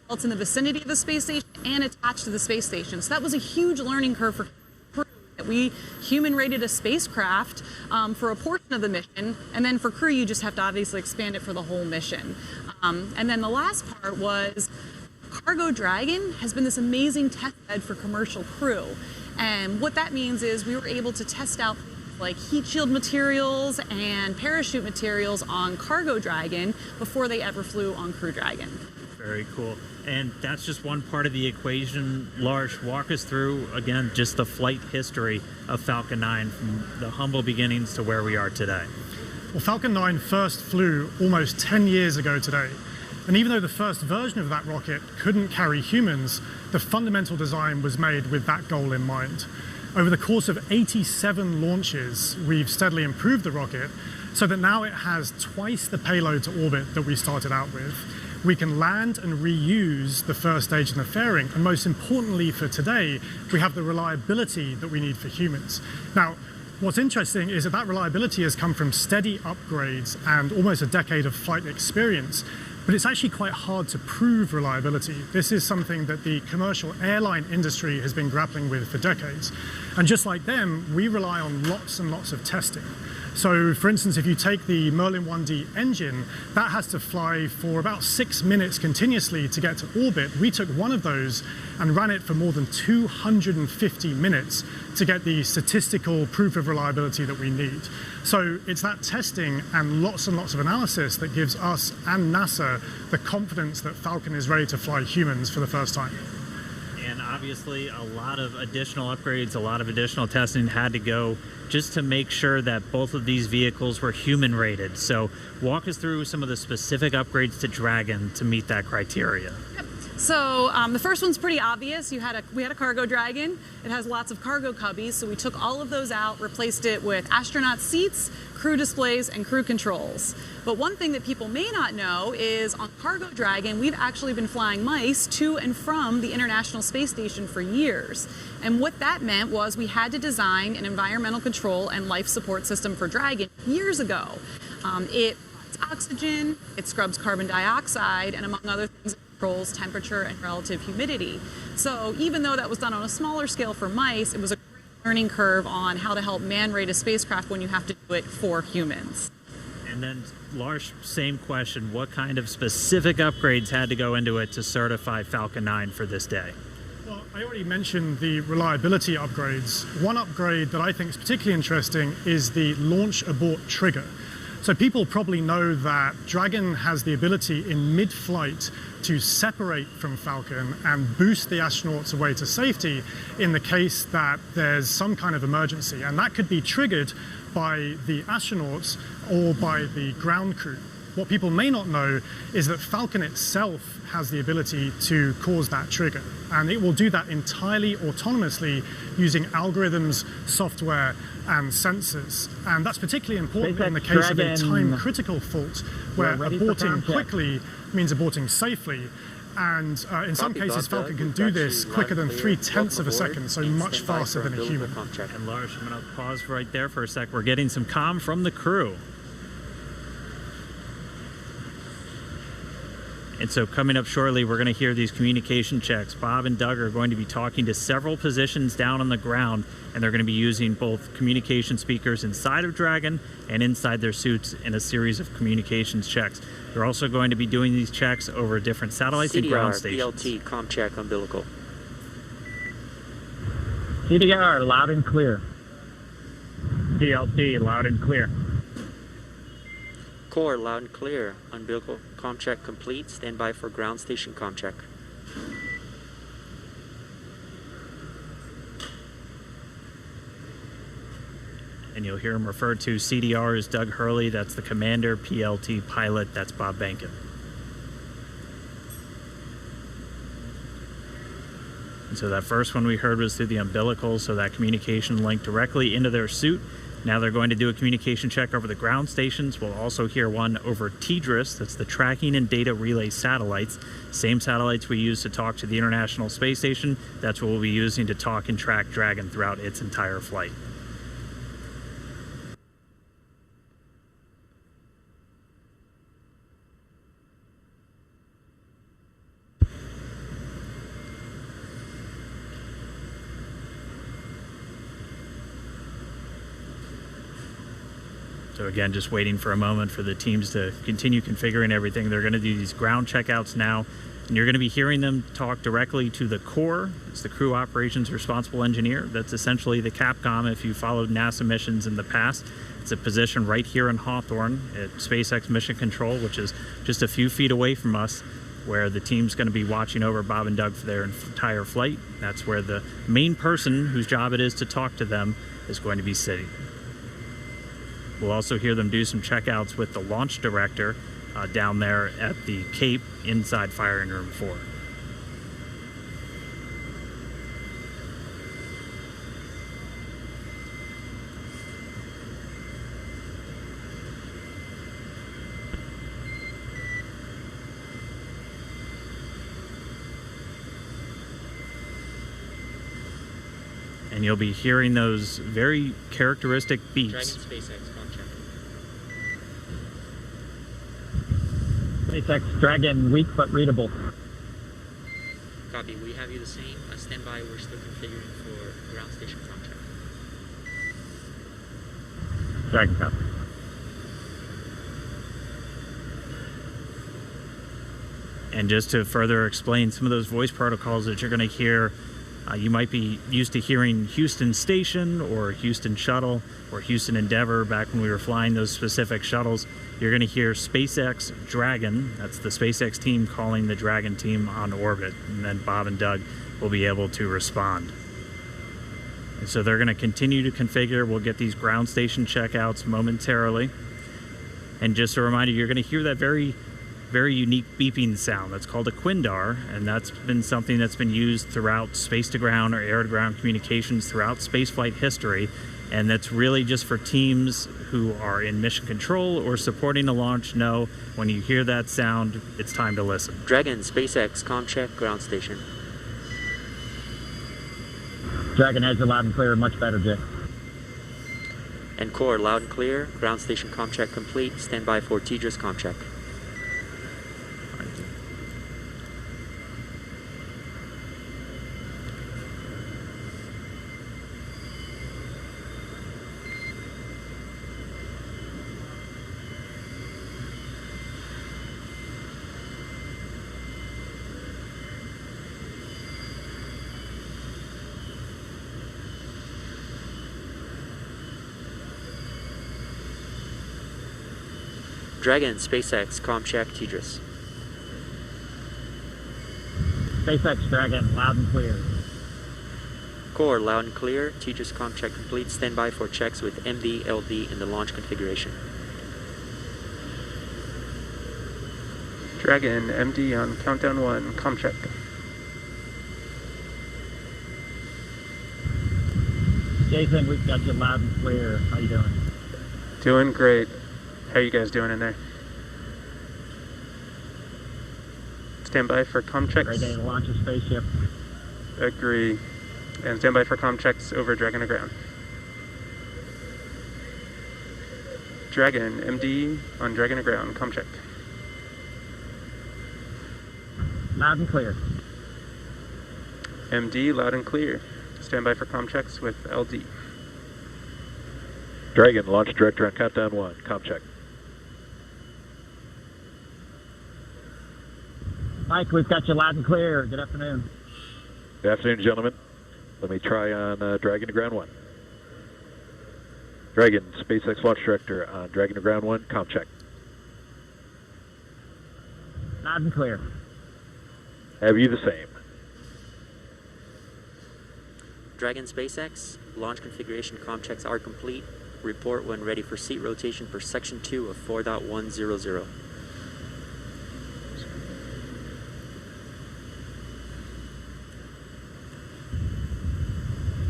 It's in the vicinity of the space station and attached to the space station. So that was a huge learning curve for crew. We human rated a spacecraft for a portion of the mission, and then for crew you just have to obviously expand it for the whole mission. And then the last part was Cargo Dragon has been this amazing test bed for commercial crew. And what that means is we were able to test out like heat shield materials and parachute materials on Cargo Dragon before they ever flew on Crew Dragon. Very cool. And that's just one part of the equation. Lars, walk us through, again, just the flight history of Falcon 9 from the humble beginnings to where we are today. Well, Falcon 9 first flew almost 10 years ago today. And even though the first version of that rocket couldn't carry humans, the fundamental design was made with that goal in mind. Over the course of 87 launches, we've steadily improved the rocket so that now it has twice the payload to orbit that we started out with. We can land and reuse the first stage and the fairing, and most importantly for today, we have the reliability that we need for humans. Now, what's interesting is that that reliability has come from steady upgrades and almost a decade of flight experience. But it's actually quite hard to prove reliability. This is something that the commercial airline industry has been grappling with for decades. And just like them, we rely on lots and lots of testing. So for instance, if you take the Merlin 1D engine, that has to fly for about 6 minutes continuously to get to orbit. We took one of those and ran it for more than 250 minutes to get the statistical proof of reliability that we need. So it's that testing and lots of analysis that gives us and NASA the confidence that Falcon is ready to fly humans for the first time. And obviously a lot of additional upgrades, a lot of additional testing had to go just to make sure that both of these vehicles were human rated. So walk us through some of the specific upgrades to Dragon to meet that criteria. Yep. So the first one's pretty obvious. We had a Cargo Dragon. It has lots of cargo cubbies, so we took all of those out, replaced it with astronaut seats, crew displays, and crew controls. But one thing that people may not know is on Cargo Dragon, we've actually been flying mice to and from the International Space Station for years. And what that meant was we had to design an environmental control and life support system for Dragon years ago. It provides oxygen, it scrubs carbon dioxide, and among other things, it controls temperature and relative humidity. So even though that was done on a smaller scale for mice, it was a great learning curve on how to help man-rate a spacecraft when you have to do it for humans. And then, Lars, same question. What kind of specific upgrades had to go into it to certify Falcon 9 for this day? Well, I already mentioned the reliability upgrades. One upgrade that I think is particularly interesting is the launch abort trigger. So people probably know that Dragon has the ability in mid-flight to separate from Falcon and boost the astronauts away to safety in the case that there's some kind of emergency. And that could be triggered by the astronauts or by the ground crew. What people may not know is that Falcon itself has the ability to cause that trigger. And it will do that entirely autonomously using algorithms, software, and sensors. And that's particularly important in the case of a time-critical fault, where aborting quickly means aborting safely. And in some cases, Falcon can do this quicker than 0.3 of a second, so much faster than a human. And Lars, I'm going to pause right there for a sec. We're getting some comm from the crew. And so coming up shortly, we're going to hear these communication checks. Bob and Doug are going to be talking to several positions down on the ground, and they're going to be using both communication speakers inside of Dragon and inside their suits in a series of communications checks. They're also going to be doing these checks over different satellites and ground stations. CDR, BLT, com check, umbilical. CDR, loud and clear. BLT, loud and clear. Core, loud and clear. Umbilical com check complete. Stand by for ground station com check. And you'll hear him referred to CDR as Doug Hurley, that's the commander, PLT pilot, that's Bob Bankin. And so that first one we heard was through the umbilical, so that communication linked directly into their suit. Now they're going to do a communication check over the ground stations. We'll also hear one over TDRS, that's the tracking and data relay satellites. Same satellites we use to talk to the International Space Station, that's what we'll be using to talk and track Dragon throughout its entire flight. So again, just waiting for a moment for the teams to continue configuring everything. They're going to do these ground checkouts now, and you're going to be hearing them talk directly to the core. It's the crew operations responsible engineer. That's essentially the Capcom if you followed NASA missions in the past. It's a position right here in Hawthorne at SpaceX Mission Control, which is just a few feet away from us, where the team's going to be watching over Bob and Doug for their entire flight. That's where the main person whose job it is to talk to them is going to be sitting. We'll also hear them do some checkouts with the launch director down there at the Cape inside firing room 4. And you'll be hearing those very characteristic beeps. Dragon SpaceX contract. SpaceX Dragon, weak but readable. Copy. We have you the same. Stand by. We're still configuring for ground station contract. Dragon copy. And just to further explain some of those voice protocols that you're going to hear, you might be used to hearing Houston Station or Houston Shuttle or Houston Endeavor back when we were flying those specific shuttles. You're going to hear SpaceX Dragon. That's the SpaceX team calling the Dragon team on orbit. And then Bob and Doug will be able to respond. And so they're going to continue to configure. We'll get these ground station checkouts momentarily. And just a reminder, you're going to hear that very unique beeping sound. That's called a quindar, and that's been something that's been used throughout space-to-ground or air-to-ground communications throughout spaceflight history, and that's really just for teams who are in mission control or supporting a launch. Know when you hear that sound, it's time to listen. Dragon SpaceX ComCheck ground station. Dragon has you loud and clear, much better, Jay. And core loud and clear. Ground station ComCheck complete. Stand by for TDRS ComCheck. Dragon SpaceX ComCheck TDRS. SpaceX Dragon, loud and clear. Core loud and clear. TDRS ComCheck complete. Stand by for checks with MD, LD in the launch configuration. Dragon MD on countdown 1. ComCheck. Jason, we've got you loud and clear. How you doing? Doing great. How you guys doing in there? Stand by for comm checks. Great day to launch a spaceship. Agree. And stand by for comm checks over Dragon to ground. Dragon MD on Dragon to ground. Comm check. Loud and clear. MD loud and clear. Stand by for comm checks with LD. Dragon, launch director on countdown 1. Comm check. Mike, we've got you loud and clear. Good afternoon. Good afternoon, gentlemen. Let me try on Dragon to ground 1. Dragon, SpaceX launch director on Dragon to ground 1. Comm check. Loud and clear. Have you the same? Dragon SpaceX launch configuration comm checks are complete. Report when ready for seat rotation per section 2 of 4.100.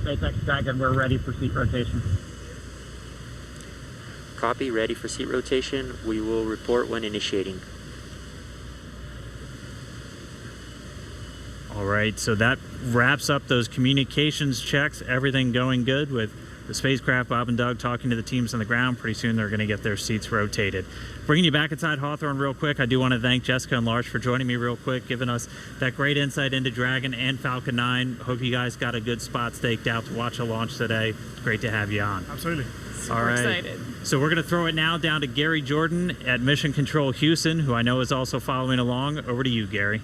SpaceX Dragon, we're ready for seat rotation. Copy, ready for seat rotation. We will report when initiating. All right, so that wraps up those communications checks. Everything going good with the spacecraft. Bob and Doug talking to the teams on the ground. Pretty soon they're going to get their seats rotated. Bringing you back inside Hawthorne real quick, I do want to thank Jessica and Lars for joining me real quick, giving us that great insight into Dragon and Falcon 9. Hope you guys got a good spot staked out to watch the launch today. Great to have you on. Absolutely. Super All right. excited. So we're going to throw it now down to Gary Jordan at Mission Control Houston, who I know is also following along. Over to you, Gary.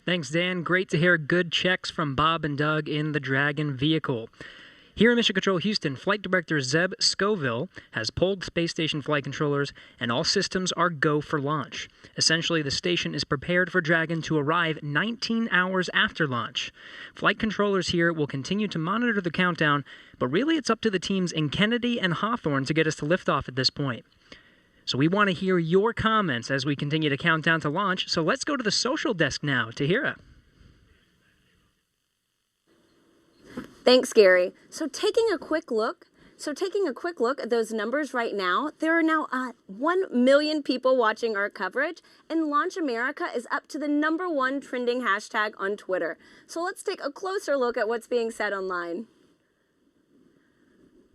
Thanks, Dan. Great to hear good checks from Bob and Doug in the Dragon vehicle. Here in Mission Control Houston, Flight Director Zeb Scoville has pulled space station flight controllers, and all systems are go for launch. Essentially, the station is prepared for Dragon to arrive 19 hours after launch. Flight controllers here will continue to monitor the countdown, but really it's up to the teams in Kennedy and Hawthorne to get us to liftoff at this point. So we want to hear your comments as we continue to count down to launch. So let's go to the social desk now. Tahira. Thanks, Gary. So taking a quick look at those numbers right now, there are now 1 million people watching our coverage, and Launch America is up to the #1 trending hashtag on Twitter. So let's take a closer look at what's being said online.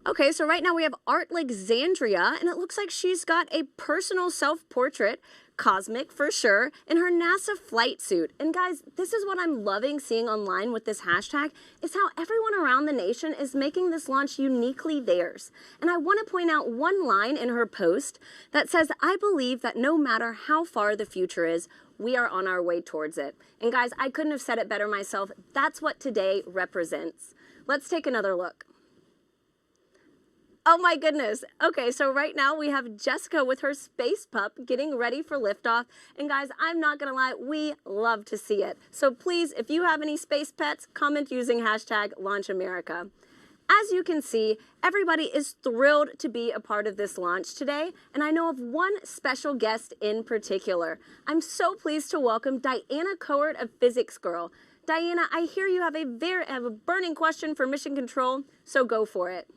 Okay, so right now we have Art Alexandria, and it looks like she's got a personal self-portrait, cosmic for sure, in her NASA flight suit. And guys, this is what I'm loving seeing online with this hashtag, is how everyone around the nation is making this launch uniquely theirs. And I want to point out one line in her post that says, "I believe that no matter how far the future is, we are on our way towards it." And guys, I couldn't have said it better myself. That's what today represents. Let's take another look. Oh my goodness. Okay, so right now we have Jessica with her space pup getting ready for liftoff. And guys, I'm not gonna lie, we love to see it. So please, if you have any space pets, comment using hashtag #LaunchAmerica. As you can see, everybody is thrilled to be a part of this launch today, and I know of one special guest in particular. I'm so pleased to welcome Diana Cohort of Physics Girl. Diana, I hear you have a burning question for Mission Control, so go for it.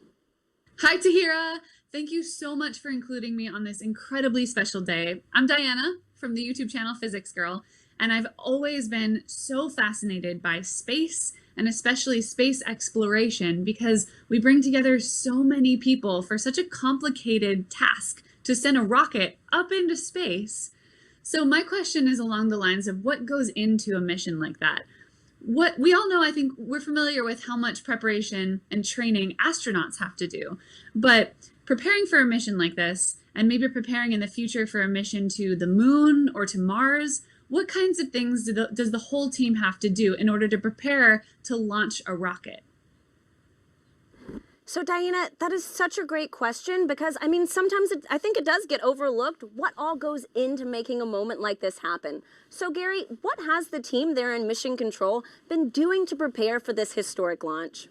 Hi, Tahira. Thank you so much for including me on this incredibly special day. I'm Diana from the YouTube channel Physics Girl, and I've always been so fascinated by space and especially space exploration because we bring together so many people for such a complicated task to send a rocket up into space. So my question is along the lines of what goes into a mission like that? What we all know, I think we're familiar with how much preparation and training astronauts have to do, but preparing for a mission like this, and maybe preparing in the future for a mission to the moon or to Mars, what kinds of things does the whole team have to do in order to prepare to launch a rocket? So Diana, that is such a great question because, I mean, sometimes I think it does get overlooked what all goes into making a moment like this happen. So Gary, what has the team there in Mission Control been doing to prepare for this historic launch?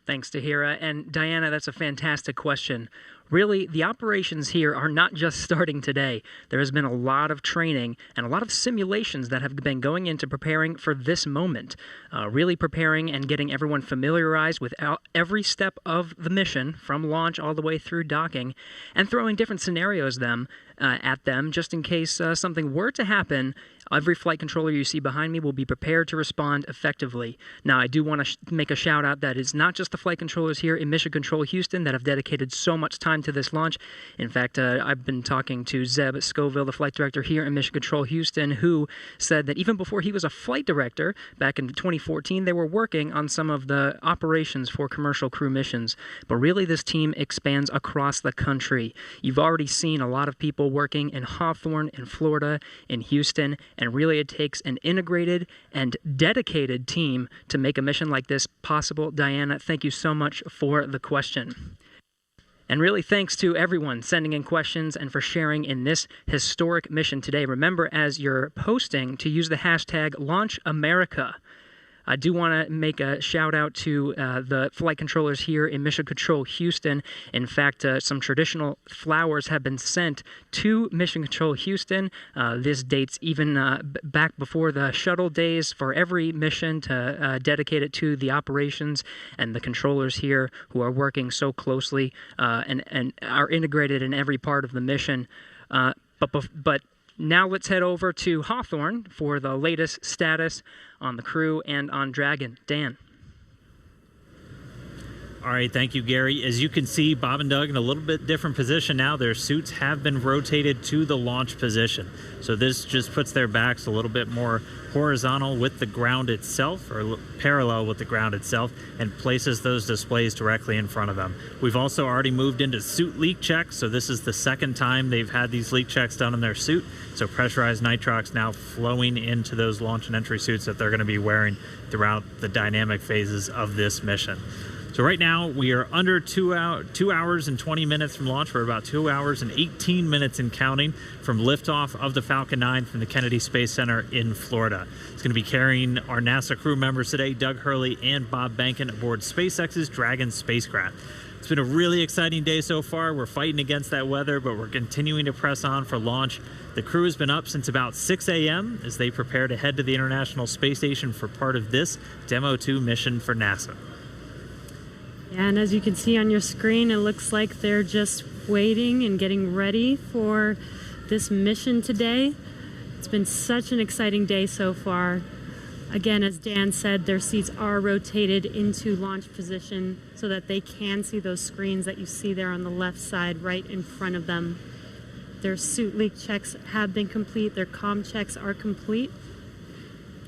Thanks, Tahira. And Diana, that's a fantastic question. Really, the operations here are not just starting today. There has been a lot of training and a lot of simulations that have been going into preparing for this moment. Really preparing and getting everyone familiarized with every step of the mission, from launch all the way through docking, and throwing different scenarios at them just in case something were to happen. Every flight controller you see behind me will be prepared to respond effectively. Now, I do want to make a shout out that it's not just the flight controllers here in Mission Control Houston that have dedicated so much time to this launch. In fact, I've been talking to Zeb Scoville, the flight director here in Mission Control Houston, who said that even before he was a flight director back in 2014, they were working on some of the operations for commercial crew missions. But really, this team expands across the country. You've already seen a lot of people working in Hawthorne, in Florida, in Houston, and really it takes an integrated and dedicated team to make a mission like this possible. Diana, thank you so much for the question. And really thanks to everyone sending in questions and for sharing in this historic mission today. Remember, as you're posting, to use the hashtag #LaunchAmerica. I do want to make a shout out to the flight controllers here in Mission Control Houston. In fact, some traditional flowers have been sent to Mission Control Houston. This dates even back before the shuttle days for every mission to dedicate it to the operations and the controllers here who are working so closely and are integrated in every part of the mission. But Now let's head over to Hawthorne for the latest status on the Crew and on Dragon. Dan. All right, thank you, Gary. As you can see, Bob and Doug in a little bit different position now. Their suits have been rotated to the launch position. So this just puts their backs a little bit more horizontal with the ground itself, or parallel with the ground itself, and places those displays directly in front of them. We've also already moved into suit leak checks, so this is the second time they've had these leak checks done in their suit. So pressurized nitrox now flowing into those launch and entry suits that they're going to be wearing throughout the dynamic phases of this mission. So right now we are under 2 hours and 20 minutes from launch. We're about 2 hours and 18 minutes and counting from liftoff of the Falcon 9 from the Kennedy Space Center in Florida. It's going to be carrying our NASA crew members today, Doug Hurley and Bob Behnken, aboard SpaceX's Dragon spacecraft. It's been a really exciting day so far. We're fighting against that weather, but we're continuing to press on for launch. The crew has been up since about 6 a.m. as they prepare to head to the International Space Station for part of this Demo 2 mission for NASA. Yeah, and as you can see on your screen, it looks like they're just waiting and getting ready for this mission today. It's been such an exciting day so far. Again, as Dan said, their seats are rotated into launch position so that they can see those screens that you see there on the left side right in front of them. Their suit leak checks have been complete. Their comm checks are complete.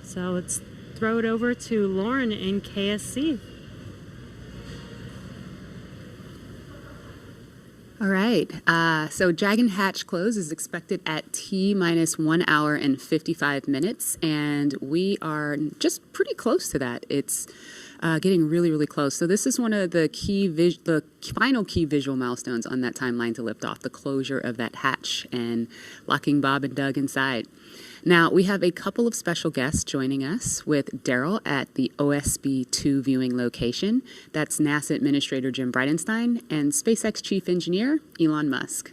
So let's throw it over to Lauren in KSC. All right, so Dragon hatch close is expected at T-minus 1 hour and 55 minutes, and we are just pretty close to that. It's getting really, really close. So this is one of the the final key visual milestones on that timeline to lift off, the closure of that hatch and locking Bob and Doug inside. Now, we have a couple of special guests joining us with Daryl at the OSB-2 viewing location. That's NASA Administrator Jim Bridenstine and SpaceX Chief Engineer Elon Musk.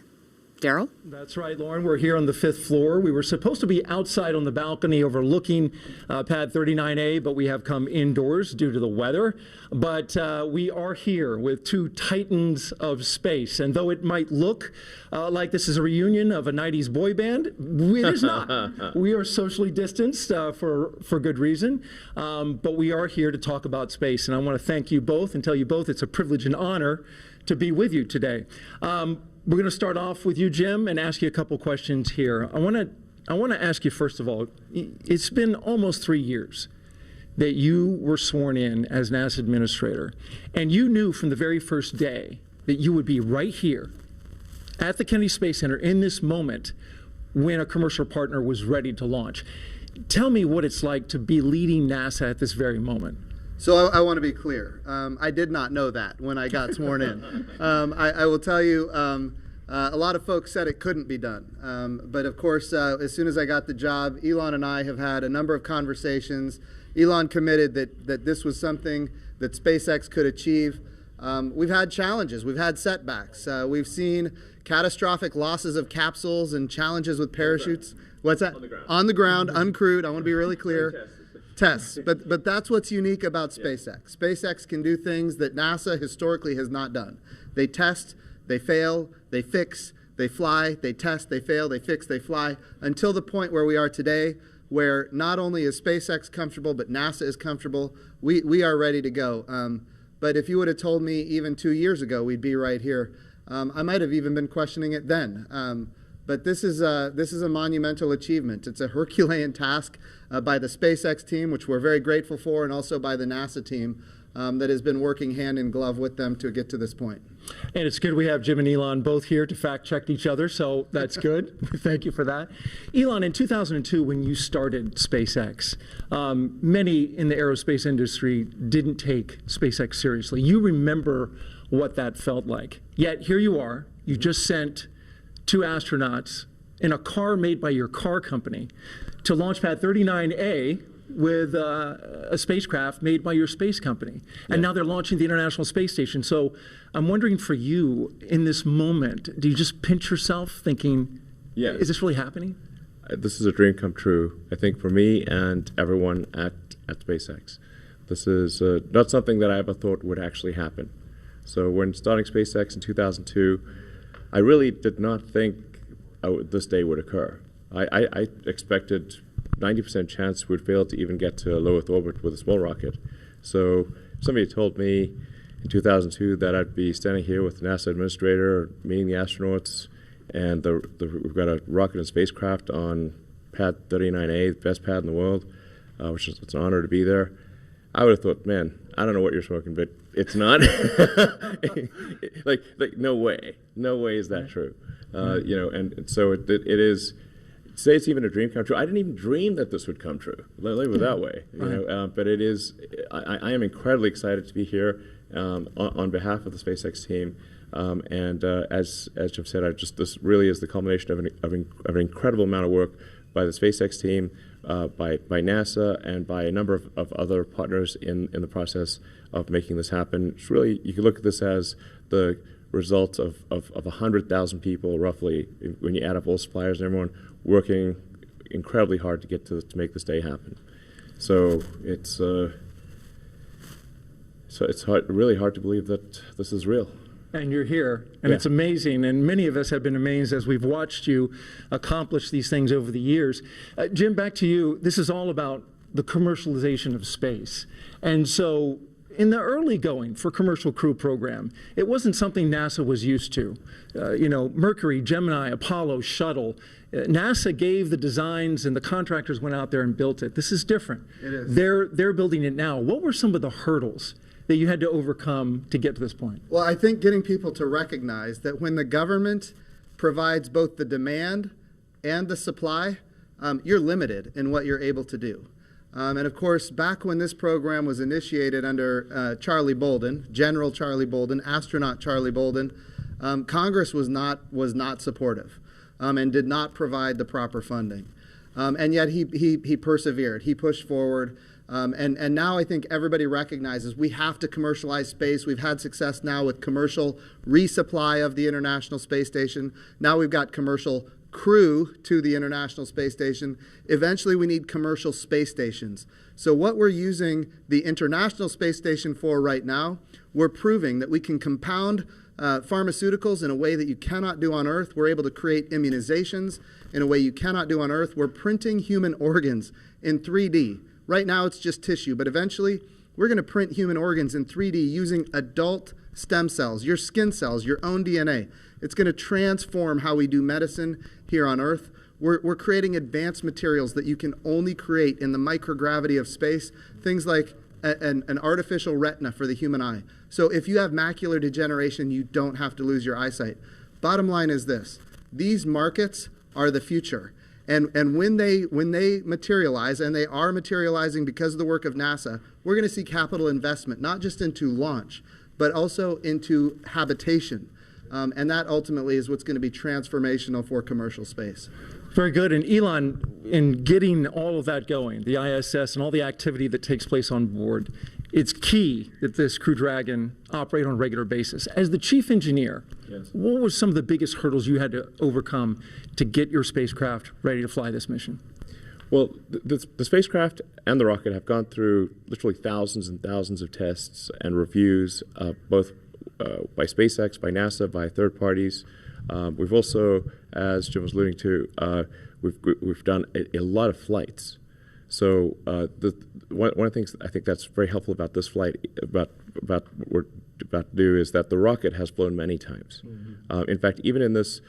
Daryl? That's right, Lauren. We're here on the 5th floor. We were supposed to be outside on the balcony overlooking pad 39A, but we have come indoors due to the weather. But we are here with two titans of space. And though it might look like this is a reunion of a 90s boy band, it is not. We are socially distanced for good reason. But we are here to talk about space. And I want to thank you both and tell you both it's a privilege and honor to be with you today. We're going to start off with you, Jim, and ask you a couple questions here. I want to ask you, first of all, it's been almost 3 years that you were sworn in as NASA Administrator, and you knew from the very first day that you would be right here at the Kennedy Space Center in this moment when a commercial partner was ready to launch. Tell me what it's like to be leading NASA at this very moment. So I want to be clear. I did not know that when I got sworn in. I will tell you, a lot of folks said it couldn't be done. But of course, as soon as I got the job, Elon and I have had a number of conversations. Elon committed that this was something that SpaceX could achieve. We've had challenges. We've had setbacks. We've seen catastrophic losses of capsules and challenges with parachutes. What's that? On the ground, uncrewed. I want to be really clear. Tests, but that's what's unique about SpaceX. SpaceX can do things that NASA historically has not done. They test, they fail, they fix, they fly, they test, they fail, they fix, they fly, until the point where we are today, where not only is SpaceX comfortable, but NASA is comfortable. We are ready to go. But if you would have told me even 2 years ago we'd be right here, I might have even been questioning it then. But this is a monumental achievement. It's a Herculean task by the SpaceX team, which we're very grateful for, and also by the NASA team that has been working hand in glove with them to get to this point. And it's good we have Jim and Elon both here to fact check each other, so that's good. Thank you for that. Elon, in 2002, when you started SpaceX, many in the aerospace industry didn't take SpaceX seriously. You remember what that felt like. Yet here you are. You just sent 2 astronauts in a car made by your car company to launch pad 39A with a spacecraft made by your space company. And now they're launching the International Space Station. So I'm wondering for you, in this moment, do you just pinch yourself thinking, is this really happening? This is a dream come true, I think, for me and everyone at SpaceX. This is not something that I ever thought would actually happen. So when starting SpaceX in 2002, I really did not think this day would occur. I expected 90% chance we'd fail to even get to low Earth orbit with a small rocket. So somebody told me in 2002 that I'd be standing here with the NASA administrator, meeting the astronauts, and we've got a rocket and spacecraft on pad 39A, the best pad in the world, which is, it's an honor to be there. I would have thought, man, I don't know what you're smoking, but it's not. like no way is that true. You know, and so it is. Say it's even a dream come true. I didn't even dream that this would come true. Let it that way, you know. But it is. I am incredibly excited to be here on behalf of the SpaceX team. And as Jim said, this really is the culmination of an incredible amount of work by the SpaceX team, by NASA, and by a number of other partners in the process of making this happen. It's really, you can look at this as the result of 100,000 people, roughly, when you add up all suppliers and everyone working incredibly hard to make this day happen. So it's really hard to believe that this is real. And you're here, and it's amazing, and many of us have been amazed as we've watched you accomplish these things over the years. Jim, back to you. This is all about the commercialization of space. And so in the early going for Commercial Crew Program, it wasn't something NASA was used to. You know, Mercury, Gemini, Apollo, Shuttle. NASA gave the designs and the contractors went out there and built it. This is different. It is. They're building it now. What were some of the hurdles that you had to overcome to get to this point? Well, I think getting people to recognize that when the government provides both the demand and the supply, you're limited in what you're able to do. And of course, back when this program was initiated under Charlie Bolden, General Charlie Bolden, astronaut Charlie Bolden, Congress was not supportive and did not provide the proper funding. And yet he persevered. He pushed forward. And now I think everybody recognizes we have to commercialize space. We've had success now with commercial resupply of the International Space Station. Now we've got commercial crew to the International Space Station. Eventually we need commercial space stations. So what we're using the International Space Station for right now, we're proving that we can compound pharmaceuticals in a way that you cannot do on Earth. We're able to create immunizations in a way you cannot do on Earth. We're printing human organs in 3D. Right now it's just tissue, but eventually we're going to print human organs in 3D using adult stem cells, your skin cells, your own DNA. It's going to transform how we do medicine here on Earth. We're creating advanced materials that you can only create in the microgravity of space, things like an artificial retina for the human eye. So if you have macular degeneration, you don't have to lose your eyesight. Bottom line is this: these markets are the future. And when they materialize, and they are materializing because of the work of NASA, we're going to see capital investment, not just into launch, but also into habitation. And that ultimately is what's going to be transformational for commercial space. Very good. And Elon, in getting all of that going, the ISS and all the activity that takes place on board, it's key that this Crew Dragon operate on a regular basis. As the chief engineer, what were some of the biggest hurdles you had to overcome to get your spacecraft ready to fly this mission? Well, the spacecraft and the rocket have gone through literally thousands and thousands of tests and reviews, both by SpaceX, by NASA, by third parties. We've also, as Jim was alluding to, we've done a lot of flights. So one of the things I think that's very helpful about this flight, about what we're about to do, is that the rocket has flown many times. Mm-hmm. In fact, even in this,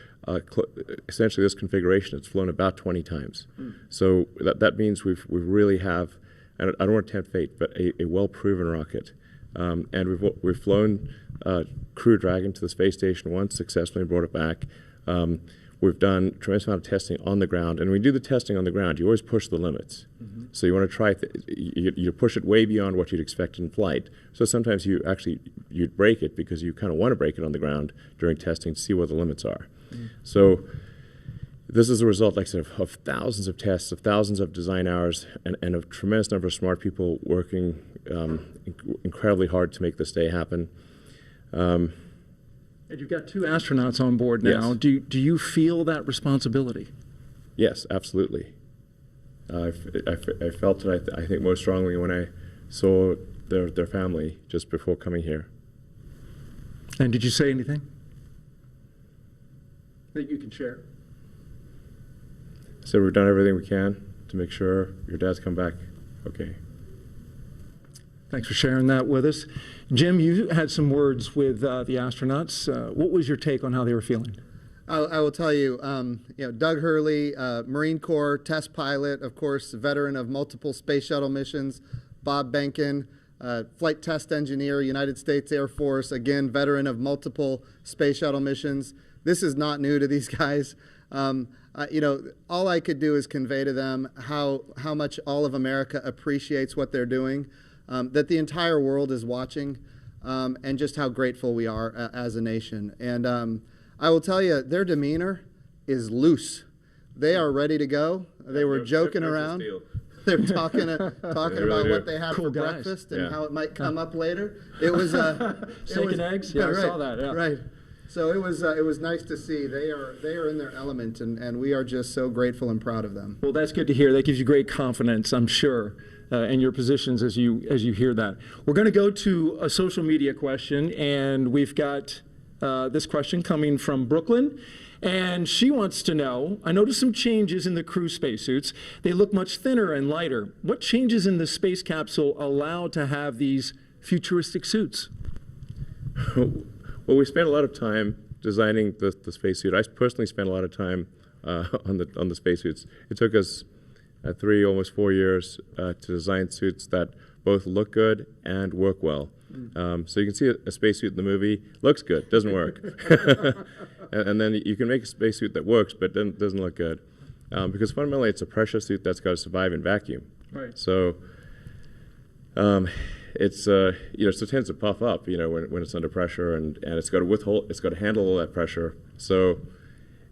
essentially this configuration, it's flown about 20 times. Mm. So that means we really have, and I don't want to tempt fate, but a well-proven rocket. And we've flown Crew Dragon to the space station once successfully and brought it back. We've done a tremendous amount of testing on the ground, and when you do the testing on the ground, you always push the limits. Mm-hmm. So you want to try, you push it way beyond what you'd expect in flight. So sometimes you'd break it because you kind of want to break it on the ground during testing to see what the limits are. Mm-hmm. So this is a result, like I said, of thousands of tests, of thousands of design hours, and a tremendous number of smart people working incredibly hard to make this day happen. And you've got 2 astronauts on board now. Yes. Do you feel that responsibility? Yes, absolutely. I felt it, I think, most strongly when I saw their family just before coming here. And did you say anything that you can share? So we've done everything we can to make sure your dad's come back okay. Thanks for sharing that with us. Jim, you had some words with the astronauts. What was your take on how they were feeling? I will tell you, Doug Hurley, Marine Corps test pilot, of course, veteran of multiple space shuttle missions. Bob Benkin, flight test engineer, United States Air Force, again, veteran of multiple space shuttle missions. This is not new to these guys. All I could do is convey to them how much all of America appreciates what they're doing, that the entire world is watching, and just how grateful we are as a nation. And I will tell you, their demeanor is loose. They are ready to go. They were joking around. They're talking about what they had for breakfast and how it might come up later. It was steak and eggs. Yeah, I saw that. Yeah. Right. So it was nice to see. They are in their element, and we are just so grateful and proud of them. Well, that's good to hear. That gives you great confidence, I'm sure, in your positions as you hear that. We're going to go to a social media question, and we've got this question coming from Brooklyn. And she wants to know, I noticed some changes in the crew spacesuits. They look much thinner and lighter. What changes in the space capsule allow to have these futuristic suits? Well, we spent a lot of time designing the spacesuit. I personally spent a lot of time on the spacesuits. It took us 3, almost 4 years to design suits that both look good and work well. So you can see a spacesuit in the movie, looks good, doesn't work. and then you can make a spacesuit that works but doesn't look good. Because fundamentally it's a pressure suit that's got to survive in vacuum. Right. So it's so it tends to puff up, when it's under pressure, and it's got to handle all that pressure. So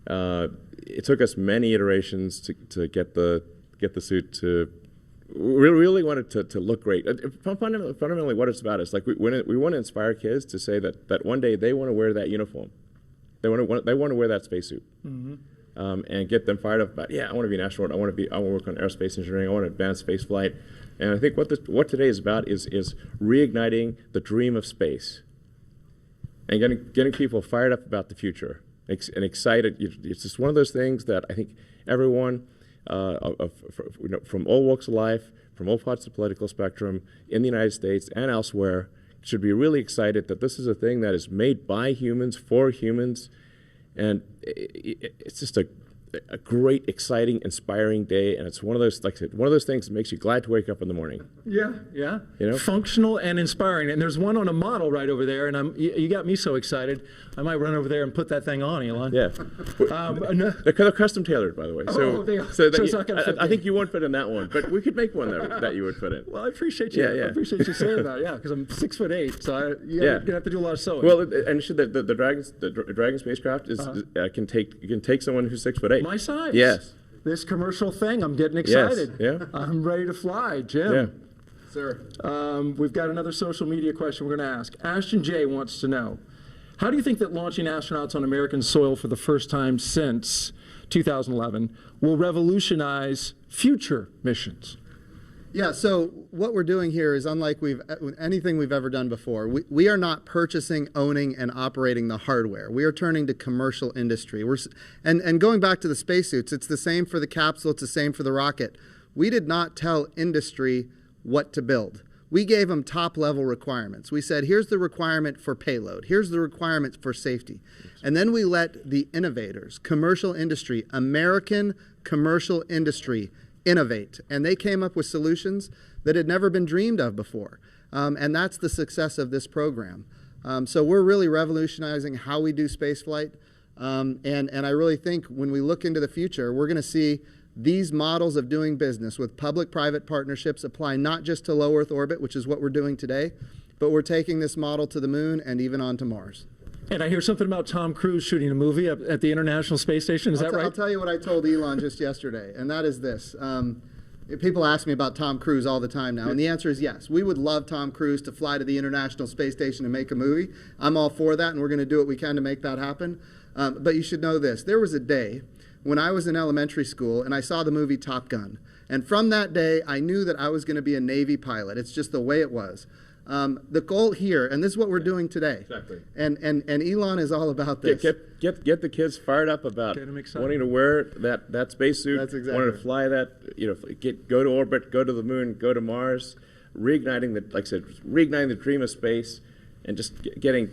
it took us many iterations to get the suit to. We really wanted to look great. Fundamentally, what it's about is like we want to inspire kids to say that one day they want to wear that uniform. They want to wear that spacesuit, and get them fired up about, I want to be an astronaut. I want to work on aerospace engineering. I want to advance space flight. And I think what today is about is reigniting the dream of space, and getting people fired up about the future and excited. It's just one of those things that I think everyone. From all walks of life, from all parts of the political spectrum in the United States and elsewhere, should be really excited that this is a thing that is made by humans, for humans, and it's just a great, exciting, inspiring day, and it's one of those things that makes you glad to wake up in the morning. Yeah. Functional and inspiring. And there's one on a model right over there, and you got me so excited. I might run over there and put that thing on, Elon. Yeah. They're custom tailored, by the way. I think you won't fit in that one, but we could make one that you would fit in. Well, I appreciate you. I appreciate you saying that. Yeah, because I'm 6'8", so you're gonna have to do a lot of sewing. Well, and the Dragon spacecraft can take someone who's 6'8". My size. Yes. This commercial thing, I'm getting excited. Yes. Yeah. I'm ready to fly, Jim. Yeah. Sir. We've got another social media question we're going to ask. Ashton J wants to know, how do you think that launching astronauts on American soil for the first time since 2011 will revolutionize future missions? Yeah, so what we're doing here is unlike anything we've ever done before. We are not purchasing, owning, and operating the hardware. We are turning to commercial industry. And going back to the spacesuits, it's the same for the capsule, it's the same for the rocket. We did not tell industry what to build. We gave them top-level requirements. We said, here's the requirement for payload. Here's the requirements for safety. And then we let the innovators, commercial industry, American commercial industry, innovate. And they came up with solutions that had never been dreamed of before. And that's the success of this program. So we're really revolutionizing how we do spaceflight. And I really think when we look into the future, we're going to see these models of doing business with public-private partnerships apply not just to low Earth orbit, which is what we're doing today, but we're taking this model to the moon and even on to Mars. And I hear something about Tom Cruise shooting a movie at the International Space Station. Is that right? I'll tell you what I told Elon just yesterday, and that is this. People ask me about Tom Cruise all the time now, and the answer is yes. We would love Tom Cruise to fly to the International Space Station and make a movie. I'm all for that, and we're going to do what we can to make that happen. But you should know this. There was a day when I was in elementary school, and I saw the movie Top Gun. And from that day, I knew that I was going to be a Navy pilot. It's just the way it was. The goal here, and this is what we're doing today. Exactly. And Elon is all about this. Get the kids fired up about wanting to wear that spacesuit. That's exactly. Wanting to fly that, go to orbit, go to the moon, go to Mars, reigniting the dream of space, and just getting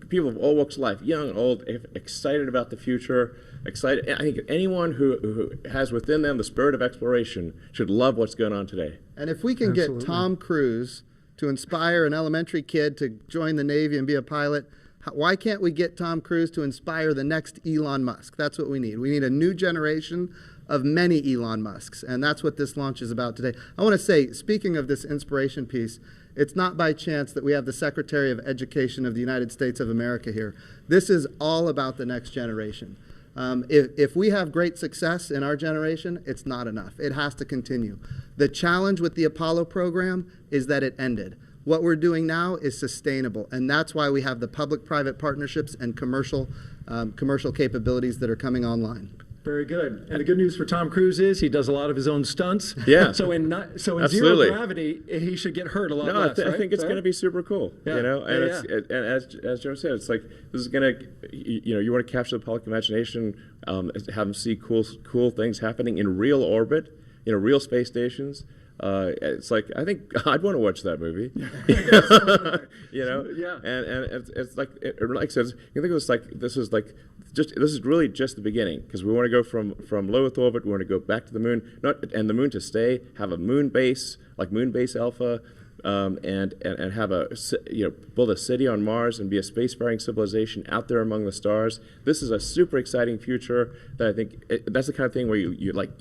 people of all walks of life, young, old, excited about the future. Excited. I think anyone who has within them the spirit of exploration should love what's going on today. And if we can get Tom Cruise to inspire an elementary kid to join the Navy and be a pilot, why can't we get Tom Cruise to inspire the next Elon Musk? That's what we need. We need a new generation of many Elon Musks, and that's what this launch is about today. I want to say, speaking of this inspiration piece, it's not by chance that we have the Secretary of Education of the United States of America here. This is all about the next generation. If we have great success in our generation, it's not enough. It has to continue. The challenge with the Apollo program is that it ended. What we're doing now is sustainable, and that's why we have the public-private partnerships and commercial capabilities that are coming online. Very good. And the good news for Tom Cruise is he does a lot of his own stunts. Yeah. So in zero gravity, he should get hurt a lot less. I think it's going to be super cool. Yeah. And as Joe said, it's like this is going to, you want to capture the public imagination, have them see cool things happening in real orbit, real space stations. It's like I think I'd want to watch that movie. Yeah. And it's like I said, you think of this is really just the beginning, because we want to go from low Earth orbit. We want to go back to the moon, and the moon to stay. Have a moon base like Moon Base Alpha, and have build a city on Mars and be a spacefaring civilization out there among the stars. This is a super exciting future that I think that's the kind of thing where you're like,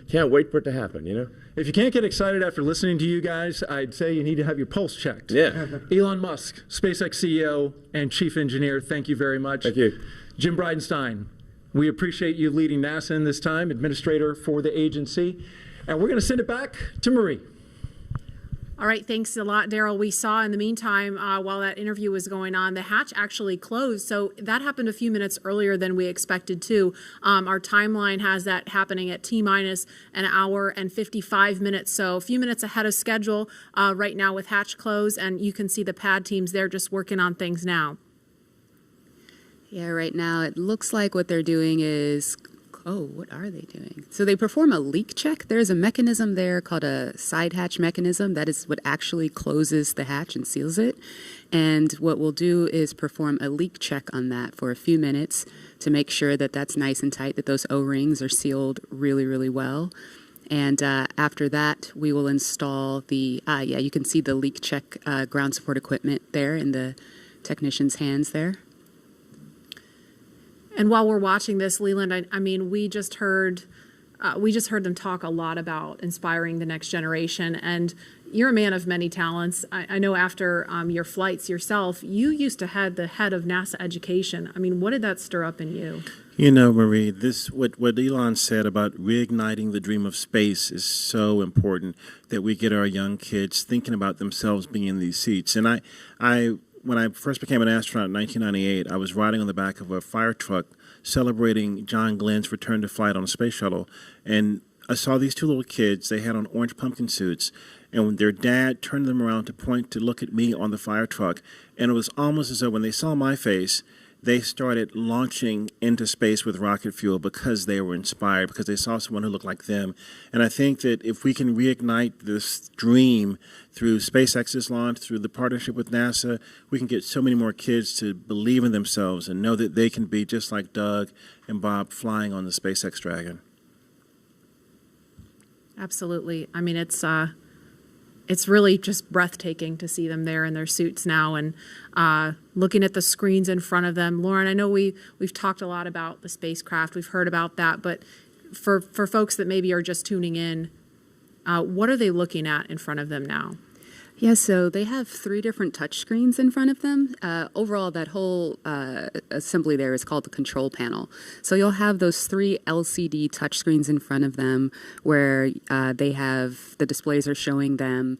can't wait for it to happen. If you can't get excited after listening to you guys, I'd say you need to have your pulse checked. Yeah. Elon Musk, SpaceX CEO and Chief Engineer, thank you very much. Thank you. Jim Bridenstine, we appreciate you leading NASA in this time, Administrator for the agency. And we're going to send it back to Marie. All right, thanks a lot, Daryl. We saw in the meantime, while that interview was going on, the hatch actually closed. So that happened a few minutes earlier than we expected to. Our timeline has that happening at T-minus an hour and 55 minutes. So a few minutes ahead of schedule right now with hatch close. And you can see the pad teams there just working on things now. Yeah, right now it looks like what they're doing is, what are they doing? So they perform a leak check. There's a mechanism there called a side hatch mechanism. That is what actually closes the hatch and seals it. And what we'll do is perform a leak check on that for a few minutes to make sure that that's nice and tight, that those O-rings are sealed really, really well. And after that, we will install the, you can see the leak check ground support equipment there in the technician's hands there. And while we're watching this, Leland, I mean, we just heard them talk a lot about inspiring the next generation. And you're a man of many talents. I know after your flights yourself, you used to head the head of NASA education. I mean, what did that stir up in you? Marie, what Elon said about reigniting the dream of space is so important, that we get our young kids thinking about themselves being in these seats. And when I first became an astronaut in 1998, I was riding on the back of a fire truck celebrating John Glenn's return to flight on a space shuttle. And I saw these two little kids. They had on orange pumpkin suits. And when their dad turned them around to look at me on the fire truck. And it was almost as though when they saw my face, they started launching into space with rocket fuel because they were inspired, because they saw someone who looked like them. And I think that if we can reignite this dream through SpaceX's launch, through the partnership with NASA, we can get so many more kids to believe in themselves and know that they can be just like Doug and Bob flying on the SpaceX Dragon. Absolutely. I mean, it's really just breathtaking to see them there in their suits now and looking at the screens in front of them. Lauren, I know we've talked a lot about the spacecraft. We've heard about that. But for folks that maybe are just tuning in, what are they looking at in front of them now? Yeah, so they have 3 different touch screens in front of them. Overall, that whole assembly there is called the control panel. So you'll have those 3 LCD touch screens in front of them where they have, the displays are showing them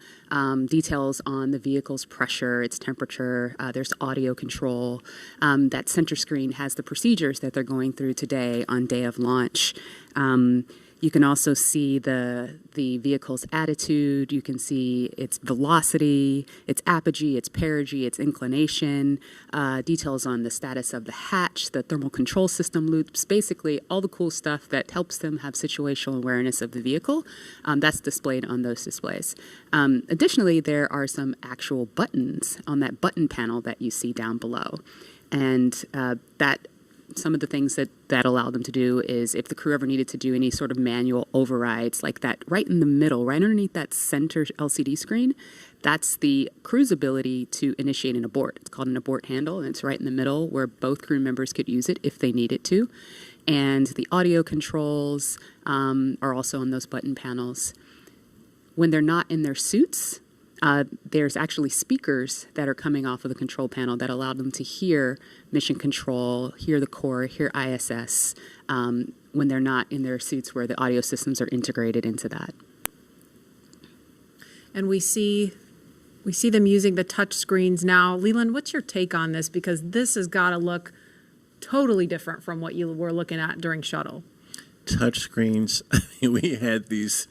details on the vehicle's pressure, its temperature, there's audio control. That center screen has the procedures that they're going through today on day of launch. You can also see the vehicle's attitude. You can see its velocity, its apogee, its perigee, its inclination, details on the status of the hatch, the thermal control system loops, basically all the cool stuff that helps them have situational awareness of the vehicle. That's displayed on those displays. Additionally, there are some actual buttons on that button panel that you see down below. And some of the things that allow them to do is if the crew ever needed to do any sort of manual overrides like that right in the middle, right underneath that center LCD screen, that's the crew's ability to initiate an abort. It's called an abort handle, and it's right in the middle where both crew members could use it if they needed to. And the audio controls are also on those button panels. When they're not in their suits, there's actually speakers that are coming off of the control panel that allow them to hear mission control, hear the core, hear ISS, when they're not in their suits where the audio systems are integrated into that. And we see them using the touch screens now. Leland, what's your take on this? Because this has got to look totally different from what you were looking at during shuttle. Touch screens. We had these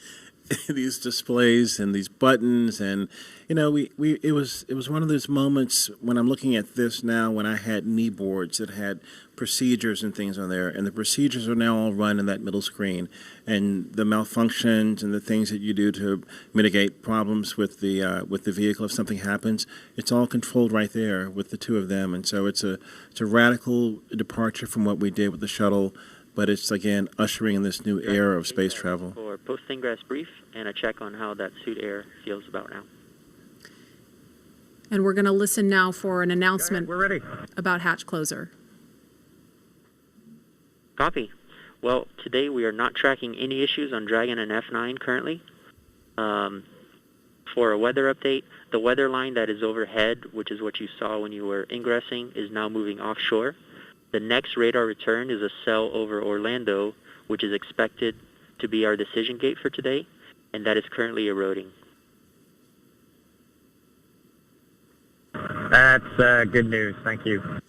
displays and these buttons, and it was one of those moments when I'm looking at this now when I had knee boards that had procedures and things on there, and the procedures are now all run in that middle screen, and the malfunctions and the things that you do to mitigate problems with the vehicle if something happens, it's all controlled right there with the two of them. And so it's a radical departure from what we did with the shuttle, but it's again ushering in this new era of space travel. For post-ingress brief and a check on how that suit air feels about now. And we're going to listen now for an announcement we're ready. About hatch closer. Copy. Well, today we are not tracking any issues on Dragon and F9 currently. For a weather update, the weather line that is overhead, which is what you saw when you were ingressing, is now moving offshore. The next radar return is a cell over Orlando, which is expected to be our decision gate for today, and that is currently eroding. That's good news. Thank you.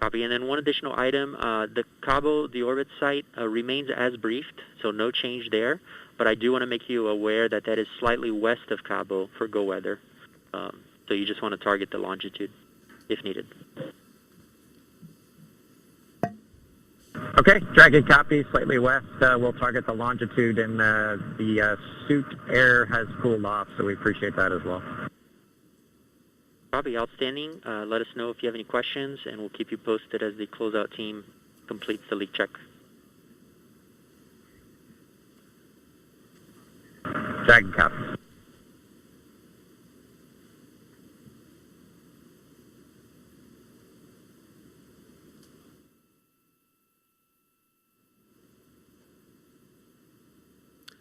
Copy. And then one additional item, the Cabo, the orbit site, remains as briefed, so no change there. But I do want to make you aware that that is slightly west of Cabo for go weather. So you just want to target the longitude if needed. Okay, Dragon copy, slightly west. We'll target the longitude, and the suit air has cooled off, so we appreciate that as well. Copy, outstanding. Let us know if you have any questions, and we'll keep you posted as the closeout team completes the leak check. Dragon copy.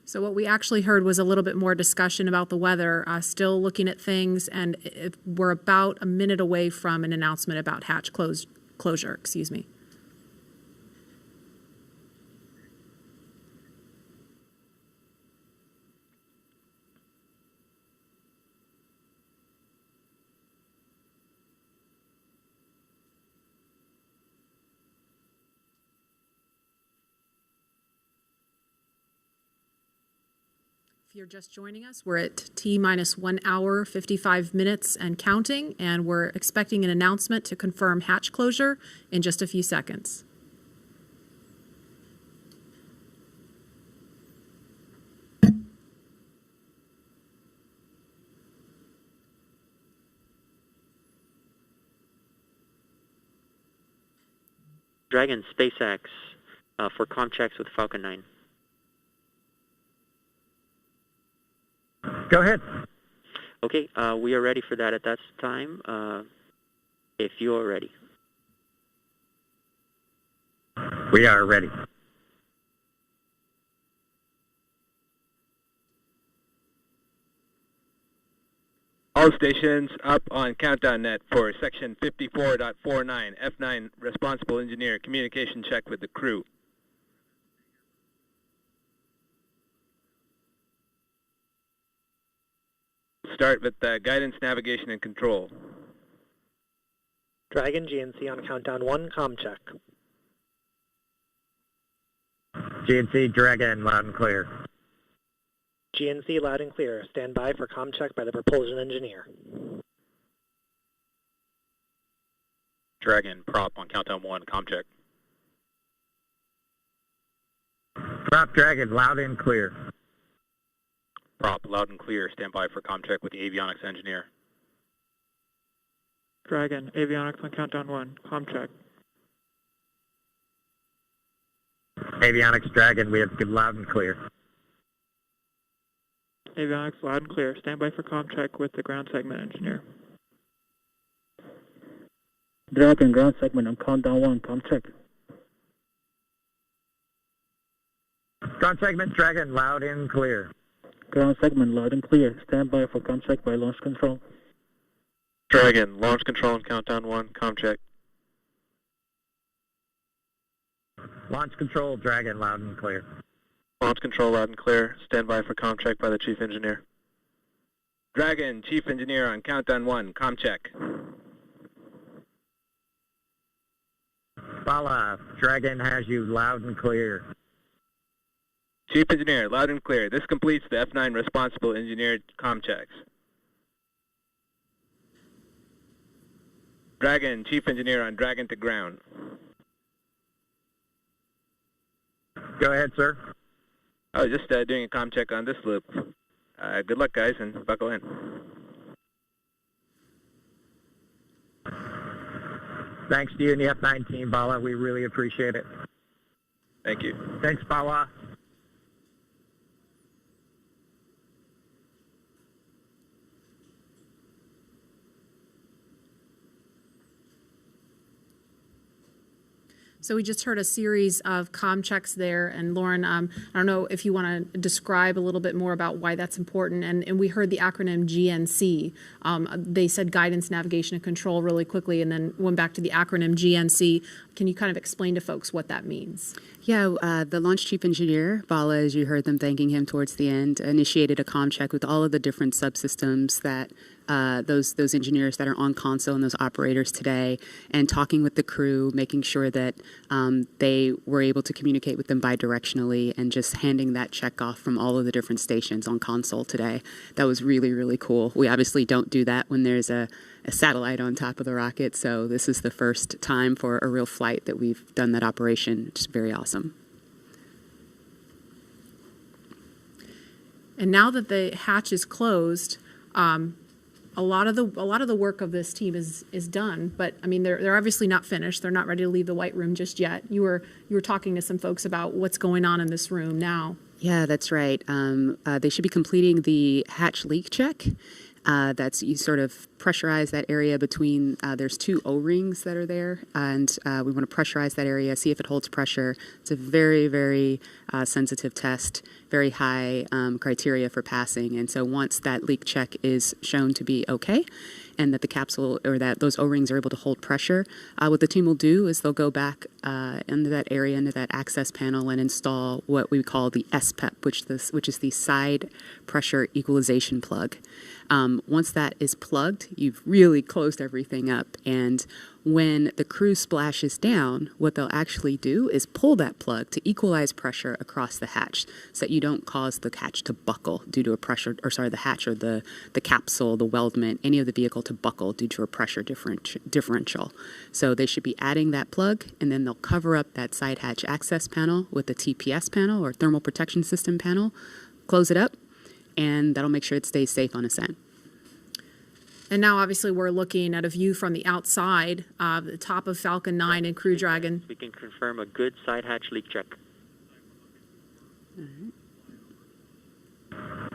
So what we actually heard was a little bit more discussion about the weather, still looking at things, and we're about a minute away from an announcement about hatch closure. Excuse me. If you're just joining us, we're at T-minus 1 hour, 55 minutes and counting, and we're expecting an announcement to confirm hatch closure in just a few seconds. Dragon, SpaceX, for comm checks with Falcon 9. Go ahead. Okay, we are ready for that at that time, if you are ready. We are ready. All stations up on countdown net for section 54.49, F9 responsible engineer, communication check with the crew. Start with guidance, navigation, and control. Dragon GNC on countdown 1, comm check. GNC Dragon, loud and clear. GNC loud and clear. Stand by for comm check by the propulsion engineer. Dragon, prop on countdown 1, comm check. Prop Dragon, loud and clear. Prop, loud and clear. Stand by for comm check with the avionics engineer. Dragon, avionics on countdown 1, comm check. Avionics Dragon, we have good loud and clear. Avionics loud and clear. Stand by for comm check with the ground segment engineer. Dragon, ground segment on countdown 1, comm check. Ground segment Dragon, loud and clear. Ground segment loud and clear. Stand by for comm check by launch control. Dragon, launch control on countdown 1, comm check. Launch control Dragon, loud and clear. Launch control loud and clear. Stand by for comm check by the chief engineer. Dragon, chief engineer on countdown 1, comm check. Bala, Dragon has you loud and clear. Chief engineer, loud and clear. This completes the F9 responsible engineer comm checks. Dragon, chief engineer on Dragon to ground. Go ahead, sir. I was just doing a comm check on this loop. Good luck, guys, and buckle in. Thanks to you and the F9 team, Bala. We really appreciate it. Thank you. Thanks, Bala. So we just heard a series of comm checks there. And Lauren, I don't know if you want to describe a little bit more about why that's important. And we heard the acronym GNC. They said guidance, navigation, and control really quickly, and then went back to the acronym GNC. Can you kind of explain to folks what that means? Yeah, the launch chief engineer, Bala, as you heard them thanking him towards the end, initiated a comm check with all of the different subsystems that those engineers that are on console and those operators today, and talking with the crew, making sure that they were able to communicate with them bidirectionally, and just handing that check off from all of the different stations on console today. That was really, really cool. We obviously don't do that when there's a satellite on top of the rocket, so this is the first time for a real flight that we've done that operation. It's very awesome. And now that the hatch is closed, a lot of the work of this team is done, but I mean they're obviously not finished. They're not ready to leave the white room just yet. You were talking to some folks about what's going on in this room now. Yeah, that's right. They should be completing the hatch leak check. That's you sort of pressurize that area between, there's two O-rings that are there, and we want to pressurize that area, see if it holds pressure. It's a very, very sensitive test, very high criteria for passing. And so once that leak check is shown to be okay, and that the capsule or that those O-rings are able to hold pressure, what the team will do is they'll go back into that area, into that access panel, and install what we call the SPEP, which is the side pressure equalization plug. Once that is plugged, you've really closed everything up. And when the crew splashes down, what they'll actually do is pull that plug to equalize pressure across the hatch so that you don't cause the hatch to buckle due to a pressure, or sorry, the hatch or the capsule, the weldment, any of the vehicle to buckle due to a pressure differential. So they should be adding that plug, and then they'll cover up that side hatch access panel with the TPS panel or thermal protection system panel, close it up, and that'll make sure it stays safe on ascent. And now, obviously, we're looking at a view from the outside, the top of Falcon 9 and Crew Dragon. We can confirm a good side hatch leak check.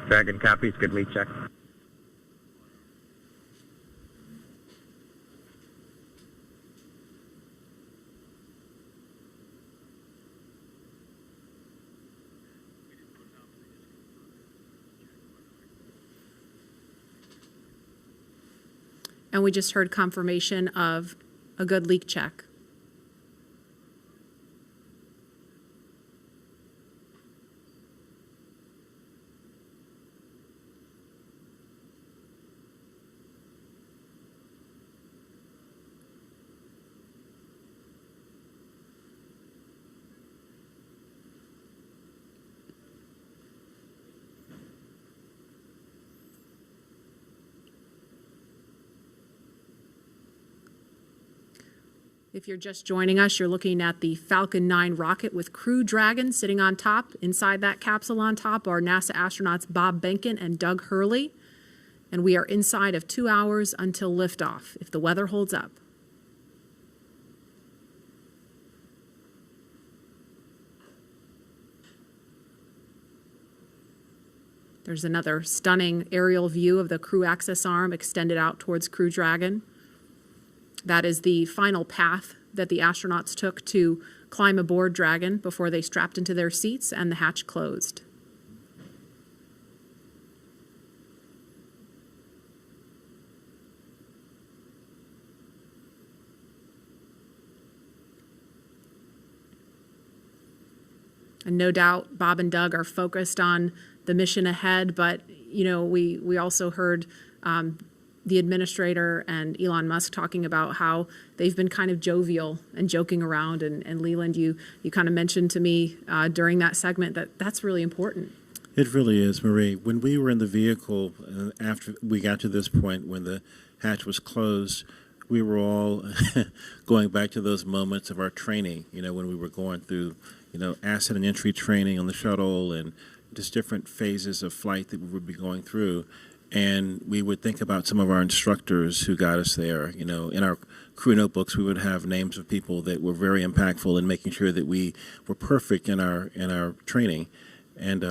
Dragon copies, good leak check. And we just heard confirmation of a good leak check. If you're just joining us, you're looking at the Falcon 9 rocket with Crew Dragon sitting on top. Inside that capsule on top are NASA astronauts Bob Behnken and Doug Hurley. And we are inside of 2 hours until liftoff, if the weather holds up. There's another stunning aerial view of the crew access arm extended out towards Crew Dragon. That is the final path that the astronauts took to climb aboard Dragon before they strapped into their seats and the hatch closed. And no doubt Bob and Doug are focused on the mission ahead, but you know, we also heard the administrator and Elon Musk talking about how they've been kind of jovial and joking around. And Leland, you kind of mentioned to me during that segment that that's really important. It really is, Marie. When we were in the vehicle, after we got to this point when the hatch was closed, we were all going back to those moments of our training, you know, when we were going through, you know, ascent and entry training on the shuttle and just different phases of flight that we would be going through. And we would think about some of our instructors who got us there. You know, in our crew notebooks, we would have names of people that were very impactful in making sure that we were perfect in our training. And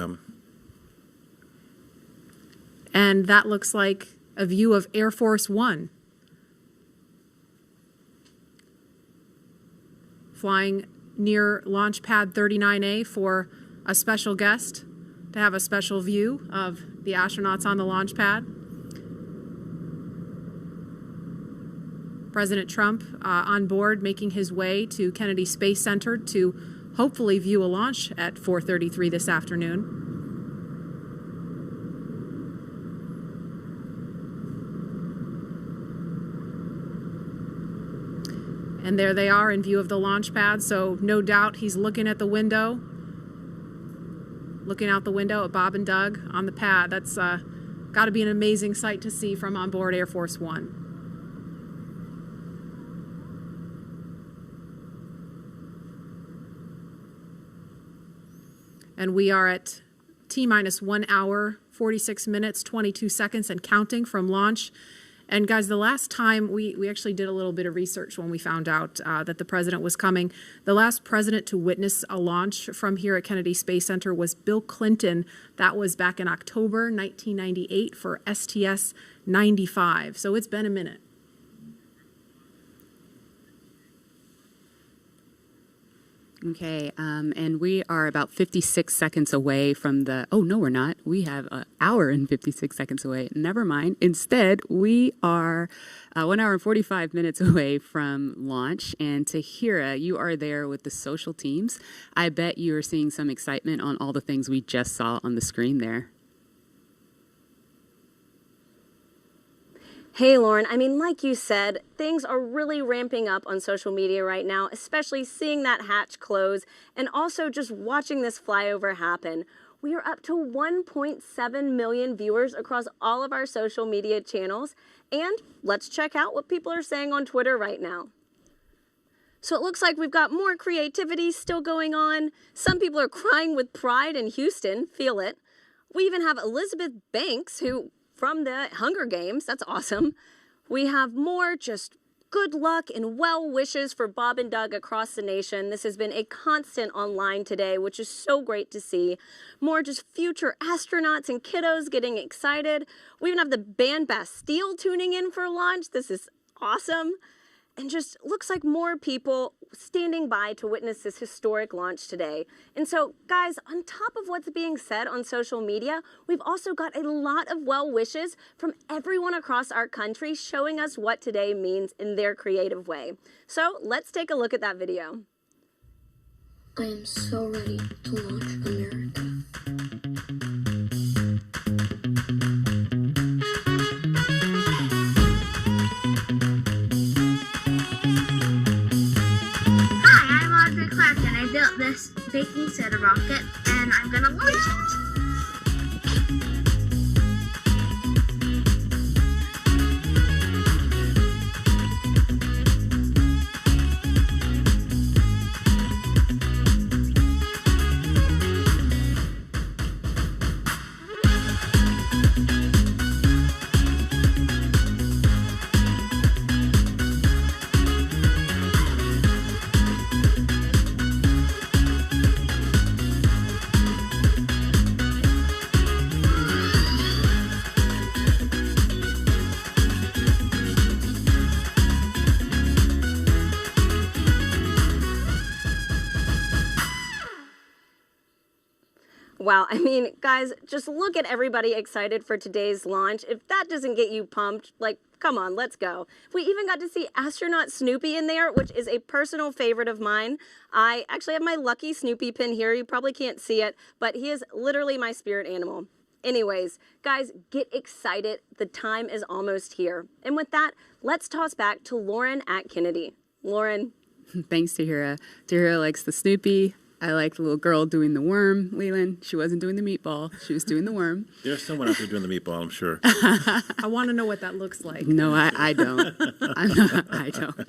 that looks like a view of Air Force One flying near Launch Pad 39A for a special guest to have a special view of the astronauts on the launch pad. President Trump on board, making his way to Kennedy Space Center to hopefully view a launch at 4:33 this afternoon. And there they are in view of the launch pad, so no doubt he's looking at the window, looking out the window at Bob and Doug on the pad. That's got to be an amazing sight to see from on board Air Force One. And we are at T-minus 1 hour, 46 minutes, 22 seconds and counting from launch. And guys, the last time we actually did a little bit of research when we found out that the president was coming. The last president to witness a launch from here at Kennedy Space Center was Bill Clinton. That was back in October 1998 for STS-95. So it's been a minute. Okay, and we are about 56 seconds away from the, oh no we're not, we have an hour and 56 seconds away, never mind. Instead, we are 1 hour and 45 minutes away from launch, and Tahira, you are there with the social teams. I bet you are seeing some excitement on all the things we just saw on the screen there. Hey, Lauren, I mean, like you said, things are really ramping up on social media right now, especially seeing that hatch close and also just watching this flyover happen. We are up to 1.7 million viewers across all of our social media channels. And let's check out what people are saying on Twitter right now. So it looks like we've got more creativity still going on. Some people are crying with pride in Houston, feel it. We even have Elizabeth Banks, who from the Hunger Games. That's awesome. We have more just good luck and well wishes for Bob and Doug across the nation. This has been a constant online today, which is so great to see. More just future astronauts and kiddos getting excited. We even have the band Bastille tuning in for launch. This is awesome. And just looks like more people standing by to witness this historic launch today. And so, guys, on top of what's being said on social media, we've also got a lot of well wishes from everyone across our country showing us what today means in their creative way. So let's take a look at that video. I am so ready to launch America. This baking soda rocket, and I'm gonna launch it. Wow, I mean, guys, just look at everybody excited for today's launch. If that doesn't get you pumped, like, come on, let's go. We even got to see astronaut Snoopy in there, which is a personal favorite of mine. I actually have my lucky Snoopy pin here. You probably can't see it, but he is literally my spirit animal. Anyways, guys, get excited. The time is almost here. And with that, let's toss back to Lauren at Kennedy. Lauren. Thanks, Tahira. Tahira likes the Snoopy. I like the little girl doing the worm, Leland. She wasn't doing the meatball. She was doing the worm. There's someone out there doing the meatball, I'm sure. I want to know what that looks like. No, I don't. I don't.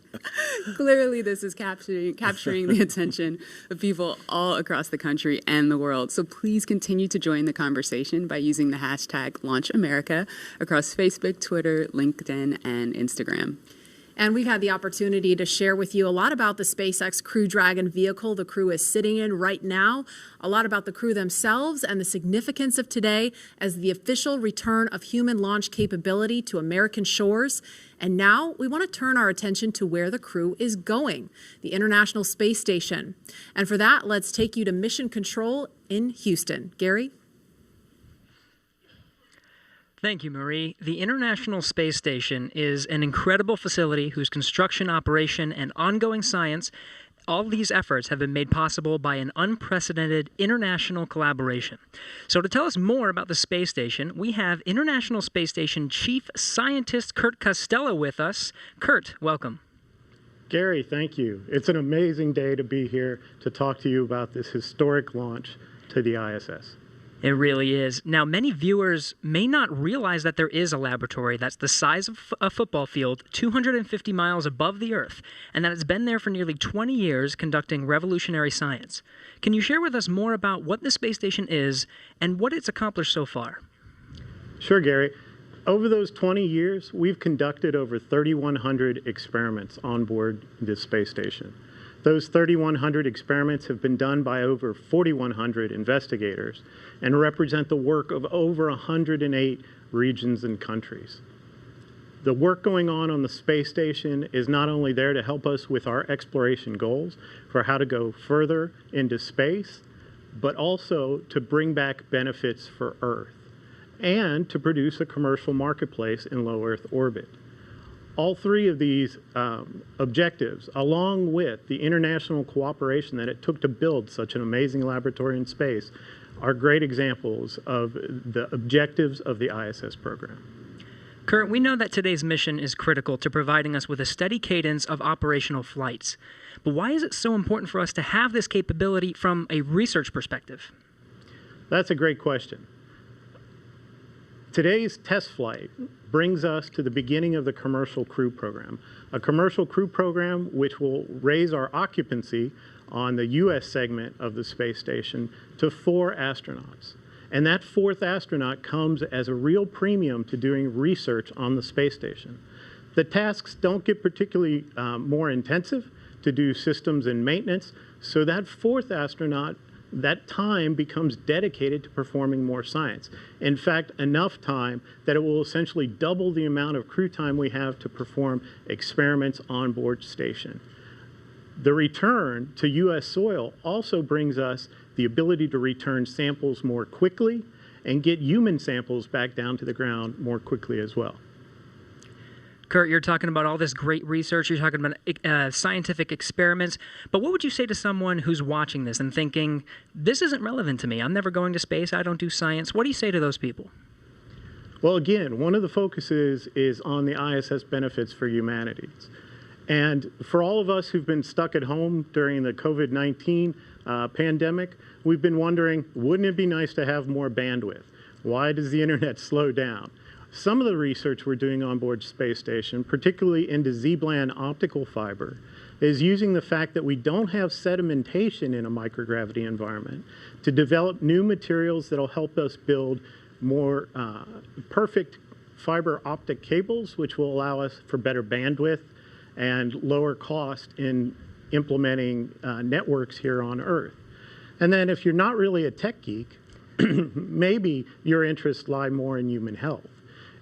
Clearly, this is capturing the attention of people all across the country and the world. So please continue to join the conversation by using the hashtag #LaunchAmerica across Facebook, Twitter, LinkedIn, and Instagram. And we've had the opportunity to share with you a lot about the SpaceX Crew Dragon vehicle the crew is sitting in right now, a lot about the crew themselves and the significance of today as the official return of human launch capability to American shores. And now we want to turn our attention to where the crew is going, the International Space Station. And for that, let's take you to Mission Control in Houston. Gary? Thank you, Marie. The International Space Station is an incredible facility whose construction, operation, and ongoing science, all these efforts have been made possible by an unprecedented international collaboration. So to tell us more about the space station, we have International Space Station Chief Scientist Kurt Costello with us. Kurt, welcome. Gary, thank you. It's an amazing day to be here to talk to you about this historic launch to the ISS. It really is. Now, many viewers may not realize that there is a laboratory that's the size of a football field, 250 miles above the Earth, and that it's been there for nearly 20 years conducting revolutionary science. Can you share with us more about what the space station is and what it's accomplished so far? Sure, Gary. Over those 20 years, we've conducted over 3,100 experiments on board this space station. Those 3,100 experiments have been done by over 4,100 investigators and represent the work of over 108 regions and countries. The work going on the space station is not only there to help us with our exploration goals for how to go further into space, but also to bring back benefits for Earth and to produce a commercial marketplace in low Earth orbit. All three of these objectives, along with the international cooperation that it took to build such an amazing laboratory in space, are great examples of the objectives of the ISS program. Kurt, we know that today's mission is critical to providing us with a steady cadence of operational flights. But why is it so important for us to have this capability from a research perspective? That's a great question. Today's test flight brings us to the beginning of the commercial crew program, a commercial crew program which will raise our occupancy on the U.S. segment of the space station to 4 astronauts. And that 4th astronaut comes as a real premium to doing research on the space station. The tasks don't get particularly more intensive to do systems and maintenance, so that 4th astronaut, that time becomes dedicated to performing more science. In fact, enough time that it will essentially double the amount of crew time we have to perform experiments on board station. The return to U.S. soil also brings us the ability to return samples more quickly and get human samples back down to the ground more quickly as well. Kurt, you're talking about all this great research, you're talking about scientific experiments, but what would you say to someone who's watching this and thinking, this isn't relevant to me, I'm never going to space, I don't do science? What do you say to those people? Well, again, one of the focuses is on the ISS benefits for humanity. And for all of us who've been stuck at home during the COVID-19 pandemic, we've been wondering, wouldn't it be nice to have more bandwidth? Why does the internet slow down? Some of the research we're doing on board space station, particularly into Z-band optical fiber, is using the fact that we don't have sedimentation in a microgravity environment to develop new materials that will help us build more perfect fiber optic cables, which will allow us for better bandwidth and lower cost in implementing networks here on Earth. And then if you're not really a tech geek, maybe your interests lie more in human health.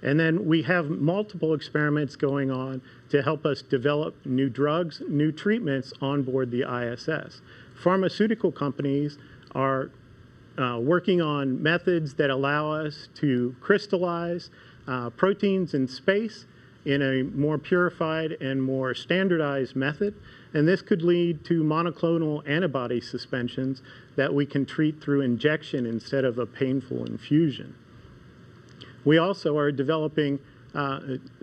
And then we have multiple experiments going on to help us develop new drugs, new treatments on board the ISS. Pharmaceutical companies are working on methods that allow us to crystallize proteins in space in a more purified and more standardized method. And this could lead to monoclonal antibody suspensions that we can treat through injection instead of a painful infusion. We also are developing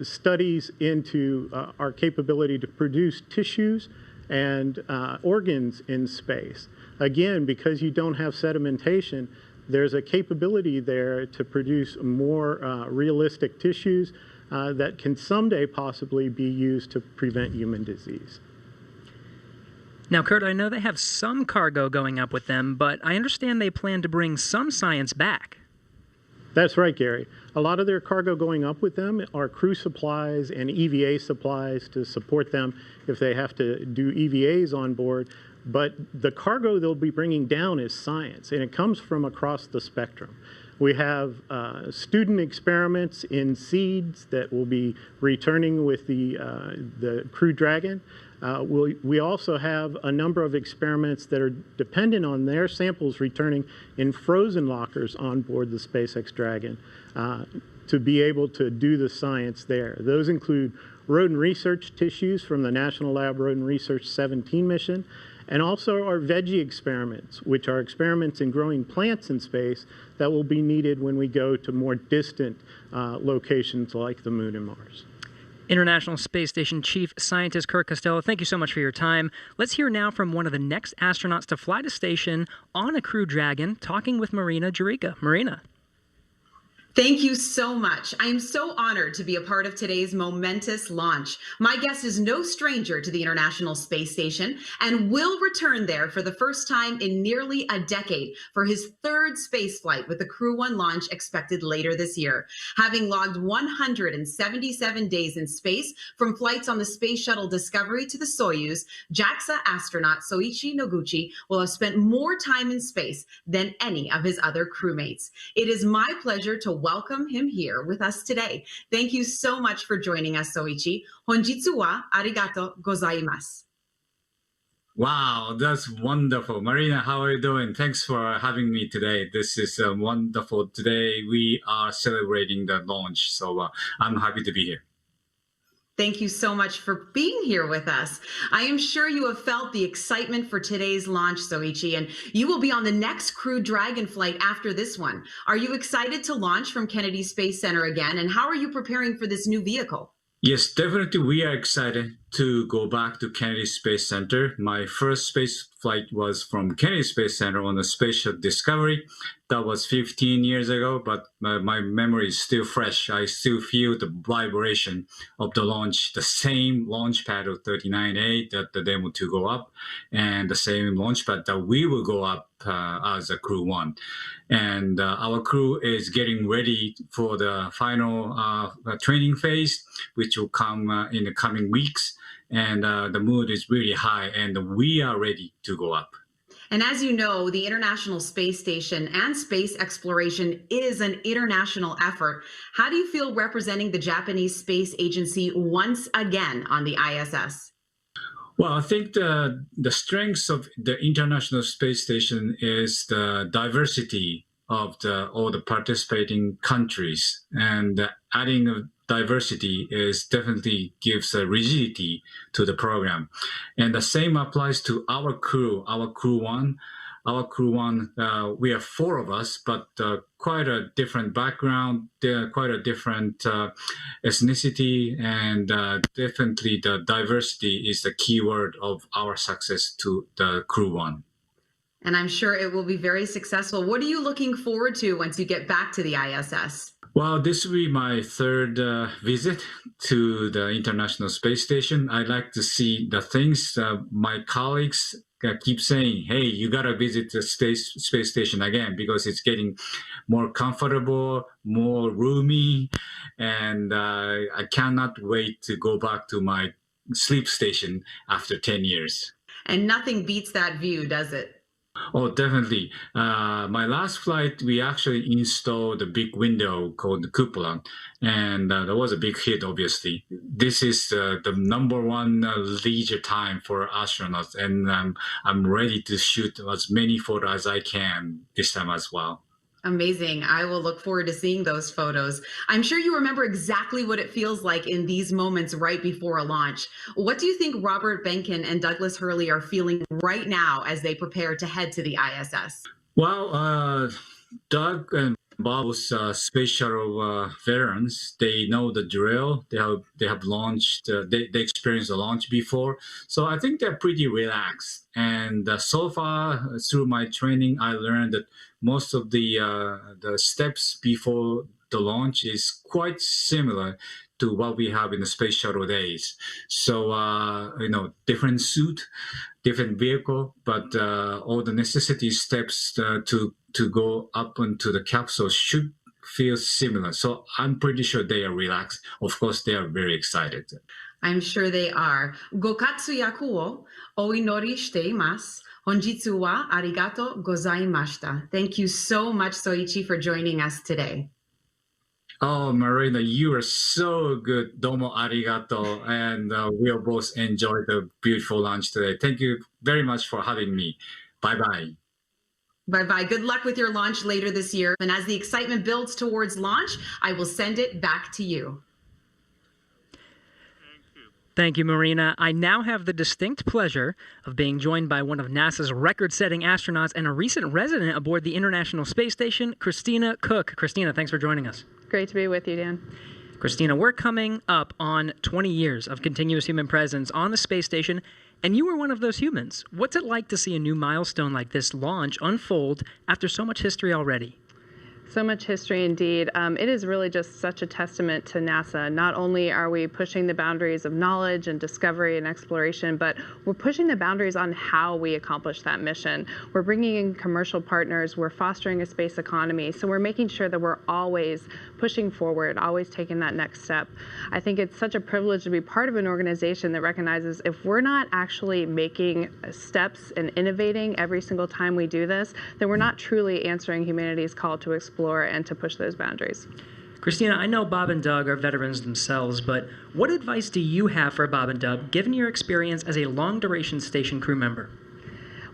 studies into our capability to produce tissues and organs in space. Again, because you don't have sedimentation, there's a capability there to produce more realistic tissues that can someday possibly be used to prevent human disease. Now, Kurt, I know they have some cargo going up with them, but I understand they plan to bring some science back. That's right, Gary. A lot of their cargo going up with them are crew supplies and EVA supplies to support them if they have to do EVAs on board. But the cargo they'll be bringing down is science, and it comes from across the spectrum. We have student experiments in seeds that will be returning with the Crew Dragon. We also have a number of experiments that are dependent on their samples returning in frozen lockers on board the SpaceX Dragon to be able to do the science there. Those include rodent research tissues from the National Lab Rodent Research 17 mission, and also our veggie experiments, which are experiments in growing plants in space that will be needed when we go to more distant locations like the Moon and Mars. International Space Station Chief Scientist Kurt Costello, thank you so much for your time. Let's hear now from one of the next astronauts to fly to station on a Crew Dragon, talking with Marina Jurica. Marina. Thank you so much. I am so honored to be a part of today's momentous launch. My guest is no stranger to the International Space Station and will return there for the first time in nearly a decade for his third space flight with the Crew 1 launch expected later this year. Having logged 177 days in space from flights on the Space Shuttle Discovery to the Soyuz, JAXA astronaut Soichi Noguchi will have spent more time in space than any of his other crewmates. It is my pleasure to welcome him here with us today. Thank you so much for joining us, Soichi. Honjitsu wa arigato gozaimasu. Wow, that's wonderful. Marina, how are you doing? Thanks for having me today. This is wonderful. Today we are celebrating the launch, so I'm happy to be here. Thank you so much for being here with us. I am sure you have felt the excitement for today's launch, Soichi, and you will be on the next Crew Dragon flight after this one. Are you excited to launch from Kennedy Space Center again, and how are you preparing for this new vehicle? Yes, definitely we are excited to go back to Kennedy Space Center. My first space flight was from Kennedy Space Center on the Space Shuttle Discovery. That was 15 years ago, but my memory is still fresh. I still feel the vibration of the launch, the same launch pad of 39A that the demo to go up, and the same launch pad that we will go up as a Crew 1. And our crew is getting ready for the final training phase, which will come in the coming weeks. And the mood is really high, and we are ready to go up. And as you know, the International Space Station and space exploration is an international effort. How do you feel representing the Japanese Space Agency once again on the ISS? Well, I think the strengths of the International Space Station is the diversity of all the participating countries, and adding diversity is definitely gives a rigidity to the program. And the same applies to our Crew 1. Our Crew 1, we have 4 of us, but quite a different background, quite a different ethnicity, and definitely the diversity is the key word of our success to the Crew 1. And I'm sure it will be very successful. What are you looking forward to once you get back to the ISS? Well, this will be my third visit to the International Space Station. I like to see the things my colleagues keep saying, hey, you got to visit the space station again because it's getting more comfortable, more roomy, and I cannot wait to go back to my sleep station after 10 years. And nothing beats that view, does it? Oh, definitely. My last flight, we actually installed a big window called the cupola, and that was a big hit, obviously. This is the number one leisure time for astronauts, and I'm ready to shoot as many photos as I can this time as well. Amazing. I will look forward to seeing those photos. I'm sure you remember exactly what it feels like in these moments right before a launch. What do you think Robert Behnken and Douglas Hurley are feeling right now as they prepare to head to the ISS? Well, Doug and Bob's space shuttle veterans, they know the drill. They have launched. They experienced a launch before, so I think they're pretty relaxed. And so far through my training, I learned that most of the steps before the launch is quite similar to what we have in the space shuttle days. So different suit, different vehicle, but all the necessity steps to go up into the capsule should feel similar. So I'm pretty sure they are relaxed. Of course, they are very excited. I'm sure they are. Gokatsu yaku o oinori shite imasu. Honjitsu wa arigato gozaimashita. Thank you so much, Soichi, for joining us today. Oh, Marina, you are so good. Domo arigato. And we'll both enjoy the beautiful lunch today. Thank you very much for having me. Bye-bye. Bye-bye. Good luck with your launch later this year. And as the excitement builds towards launch, I will send it back to you. Thank you, Marina. I now have the distinct pleasure of being joined by one of NASA's record-setting astronauts and a recent resident aboard the International Space Station, Christina Cook. Christina, thanks for joining us. Great to be with you, Dan. Christina, we're coming up on 20 years of continuous human presence on the space station, and you were one of those humans. What's it like to see a new milestone like this launch unfold after so much history already? So much history indeed. It is really just such a testament to NASA. Not only are we pushing the boundaries of knowledge and discovery and exploration, but we're pushing the boundaries on how we accomplish that mission. We're bringing in commercial partners. We're fostering a space economy. So we're making sure that we're always pushing forward, always taking that next step. I think it's such a privilege to be part of an organization that recognizes if we're not actually making steps and innovating every single time we do this, then we're not truly answering humanity's call to explore and to push those boundaries. Christina, I know Bob and Doug are veterans themselves, but what advice do you have for Bob and Doug, given your experience as a long-duration station crew member?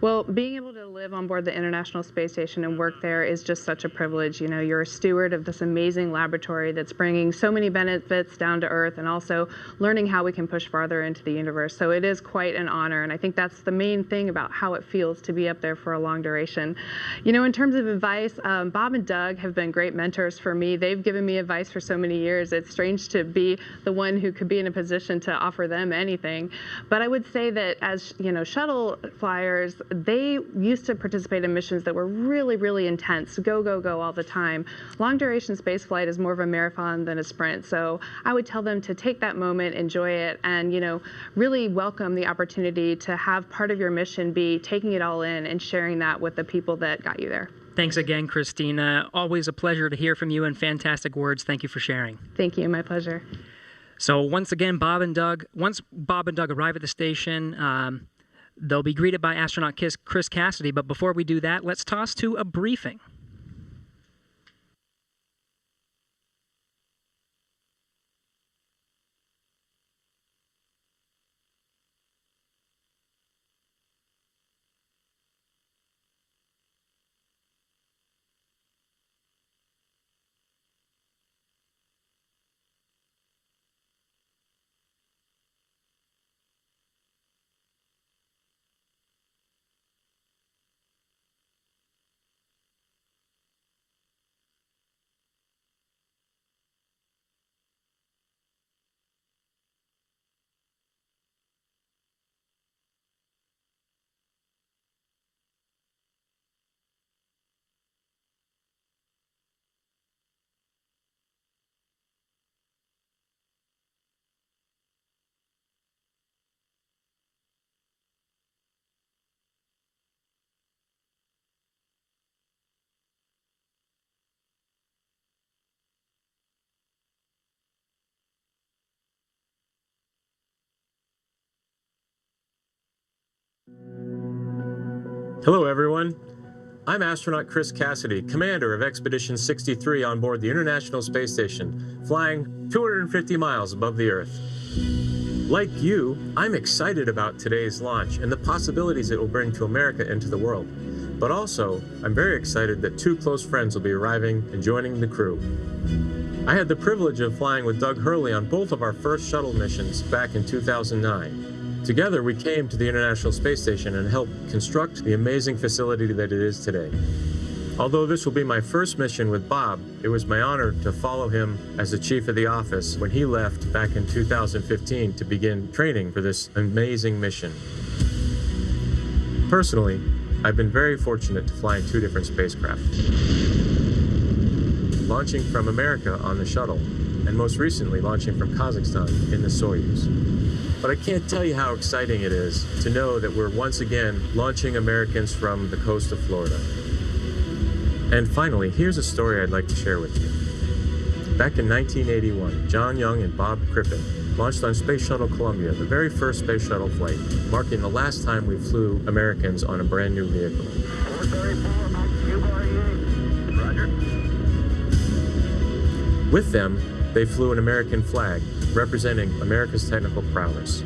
Well, being able to live on board the International Space Station and work there is just such a privilege. You know, you're a steward of this amazing laboratory that's bringing so many benefits down to Earth and also learning how we can push farther into the universe. So it is quite an honor, and I think that's the main thing about how it feels to be up there for a long duration. You know, in terms of advice, Bob and Doug have been great mentors for me. They've given me advice for so many years. It's strange to be the one who could be in a position to offer them anything. But I would say that as, you know, shuttle flyers, they used to participate in missions that were really, really intense, go, go, go all the time. Long duration space flight is more of a marathon than a sprint. So I would tell them to take that moment, enjoy it, and, you know, really welcome the opportunity to have part of your mission be taking it all in and sharing that with the people that got you there. Thanks again, Christina. Always a pleasure to hear from you and fantastic words. Thank you for sharing. Thank you. My pleasure. So once again, once Bob and Doug arrive at the station, they'll be greeted by astronaut Chris Cassidy, but before we do that, let's toss to a briefing. Hello, everyone. I'm astronaut Chris Cassidy, commander of Expedition 63 on board the International Space Station, flying 250 miles above the Earth. Like you, I'm excited about today's launch and the possibilities it will bring to America and to the world. But also, I'm very excited that two close friends will be arriving and joining the crew. I had the privilege of flying with Doug Hurley on both of our first shuttle missions back in 2009. Together, we came to the International Space Station and helped construct the amazing facility that it is today. Although this will be my first mission with Bob, it was my honor to follow him as the chief of the office when he left back in 2015 to begin training for this amazing mission. Personally, I've been very fortunate to fly in two different spacecraft. Launching from America on the shuttle, and most recently launching from Kazakhstan in the Soyuz. But I can't tell you how exciting it is to know that we're once again launching Americans from the coast of Florida. And finally, here's a story I'd like to share with you. Back in 1981, John Young and Bob Crippen launched on Space Shuttle Columbia, the very first space shuttle flight, marking the last time we flew Americans on a brand new vehicle. Roger. With them, they flew an American flag, representing America's technical prowess.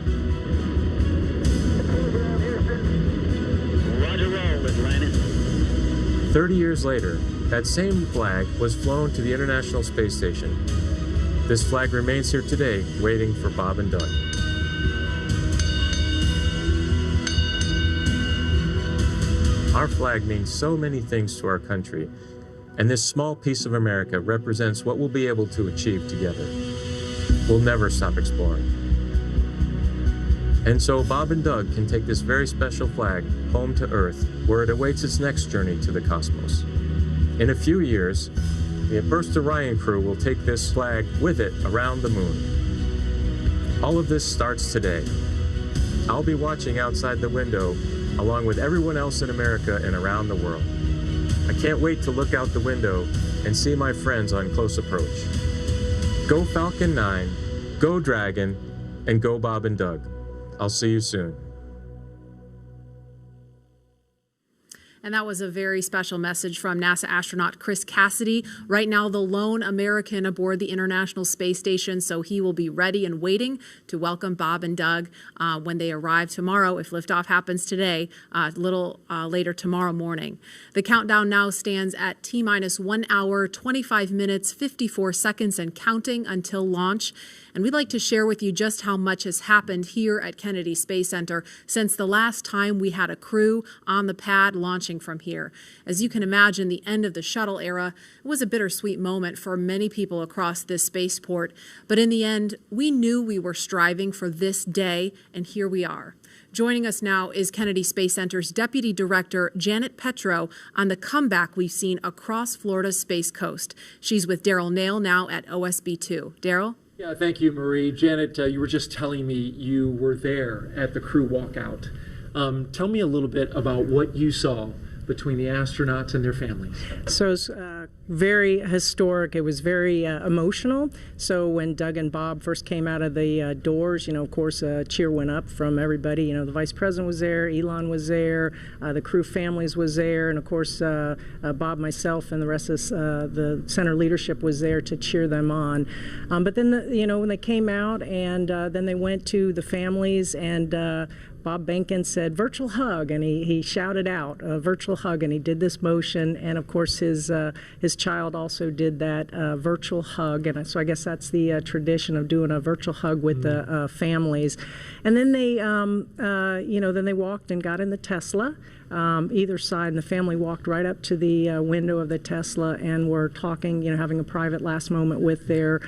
Roger, roll, Atlantis. 30 years later, that same flag was flown to the International Space Station. This flag remains here today, waiting for Bob and Doug. Our flag means so many things to our country, and this small piece of America represents what we'll be able to achieve together. We'll never stop exploring. And so Bob and Doug can take this very special flag home to Earth, where it awaits its next journey to the cosmos. In a few years, the First Orion crew will take this flag with it around the moon. All of this starts today. I'll be watching outside the window along with everyone else in America and around the world. I can't wait to look out the window and see my friends on close approach. Go Falcon 9, go Dragon, and go Bob and Doug. I'll see you soon. And that was a very special message from NASA astronaut Chris Cassidy. Right now, the lone American aboard the International Space Station, so he will be ready and waiting to welcome Bob and Doug when they arrive tomorrow, if liftoff happens today, a little later tomorrow morning. The countdown now stands at T-minus 1 hour, 25 minutes, 54 seconds, and counting until launch. And we'd like to share with you just how much has happened here at Kennedy Space Center since the last time we had a crew on the pad launching from here. As you can imagine, the end of the shuttle era was a bittersweet moment for many people across this spaceport. But in the end, we knew we were striving for this day, and here we are. Joining us now is Kennedy Space Center's Deputy Director, Janet Petro, on the comeback we've seen across Florida's Space Coast. She's with Daryl Nail now at OSB-2. Daryl? Yeah, thank you, Marie. Janet, you were just telling me you were there at the crew walkout. Tell me a little bit about what you saw between the astronauts and their families. So it was very historic. It was very emotional. So when Doug and Bob first came out of the doors, you know, of course, a cheer went up from everybody. You know, the Vice President was there, Elon was there, the crew families was there, and of course, Bob, myself, and the rest of the center leadership was there to cheer them on. But then, you know, when they came out and then they went to the families, and Bob Benkin said, "Virtual hug," and he shouted out, "Virtual hug," and he did this motion, and of course his child also did that virtual hug, and so I guess that's the tradition of doing a virtual hug with the families. And then they, you know, then they walked and got in the Tesla. Either side, and the family walked right up to the window of the Tesla and were talking, you know, having a private last moment with their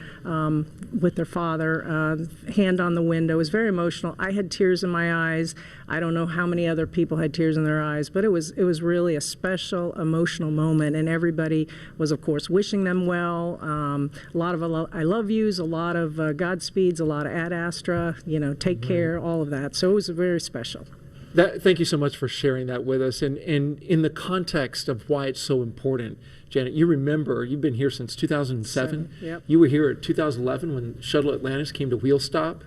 father. Hand on the window. It was very emotional. I had tears in my eyes. I don't know how many other people had tears in their eyes, but it was really a special, emotional moment, and everybody was, of course, wishing them well. A lot of I love yous, a lot of Godspeeds, a lot of Ad Astra, you know, take care, all of that. So it was very special. Thank you so much for sharing that with us. And in the context of why it's so important, Janet, you remember, you've been here since 2007. Yep. You were here at 2011 when Shuttle Atlantis came to wheel stop.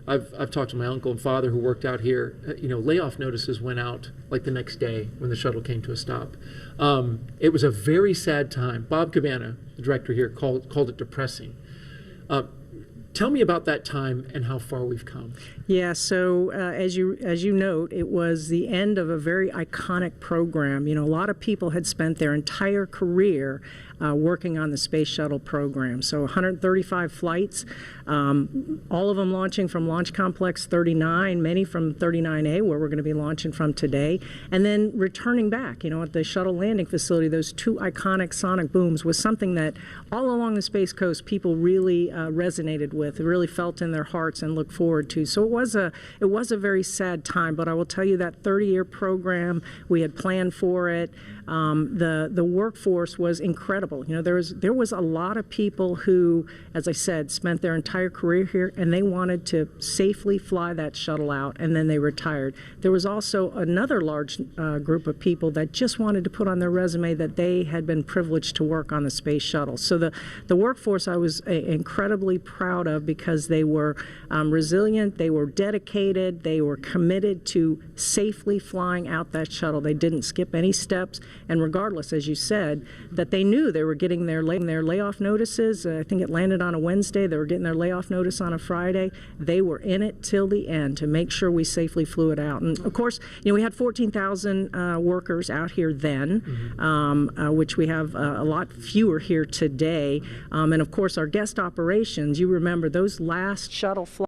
I've talked to my uncle and father who worked out here. Layoff notices went out like the next day when the shuttle came to a stop. It was a very sad time. Bob Cabana, the director here, called it depressing. Tell me about that time and how far we've come. Yeah, so as you note, it was the end of a very iconic program. A lot of people had spent their entire career working on the Space Shuttle program. So 135 flights, all of them launching from Launch Complex 39, many from 39A, where we're going to be launching from today, and then returning back. At the shuttle landing facility, those two iconic sonic booms was something that all along the Space Coast people really resonated with, really felt in their hearts and looked forward to. So it was a very sad time, but I will tell you that 30-year program, we had planned for it. The workforce was incredible. There was a lot of people who, as I said, spent their entire career here, and they wanted to safely fly that shuttle out, and then they retired. There was also another large group of people that just wanted to put on their resume that they had been privileged to work on the Space Shuttle. So the workforce I was incredibly proud of, because they were resilient, they were dedicated, they were committed to safely flying out that shuttle. They didn't skip any steps, and regardless, as you said, that they knew they were getting their layoff notices. I think it landed on a Wednesday. They were getting their layoff notice on a Friday. They were in it till the end to make sure we safely flew it out. And of course, we had 14,000 workers out here then, which we have a lot fewer here today. And of course, our guest operations, you remember those last shuttle flights.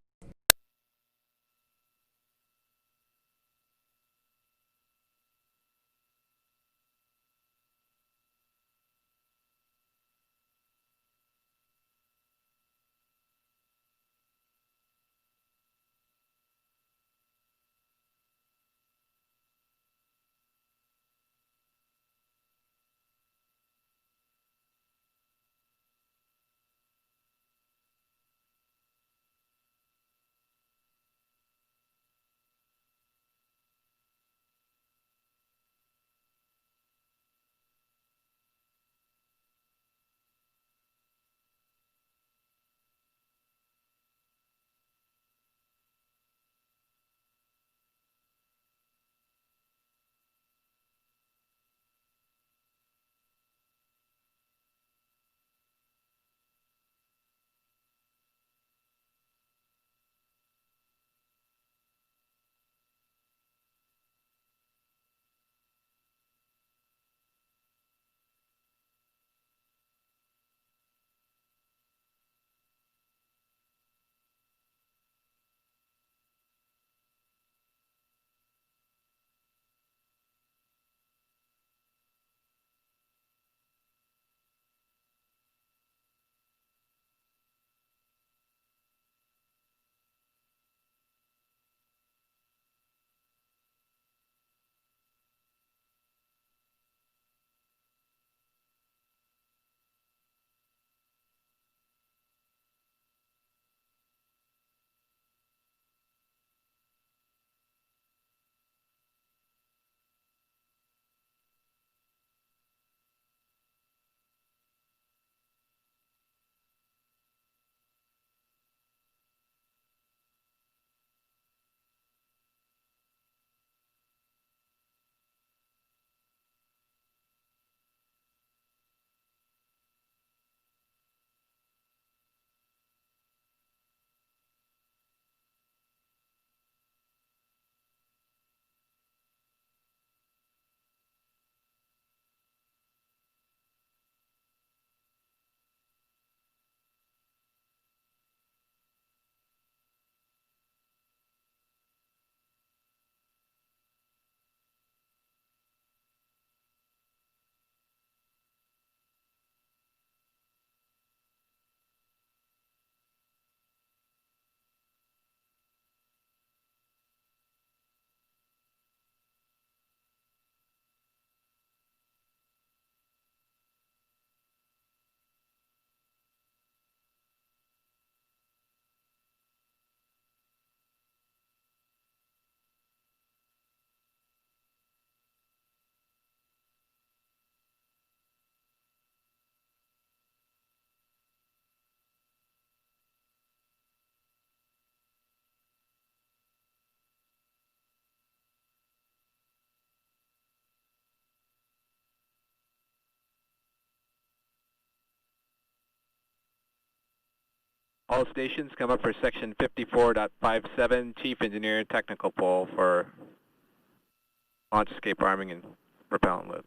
All stations come up for section 54.57, Chief Engineer Technical Poll for launch escape arming and propellant load.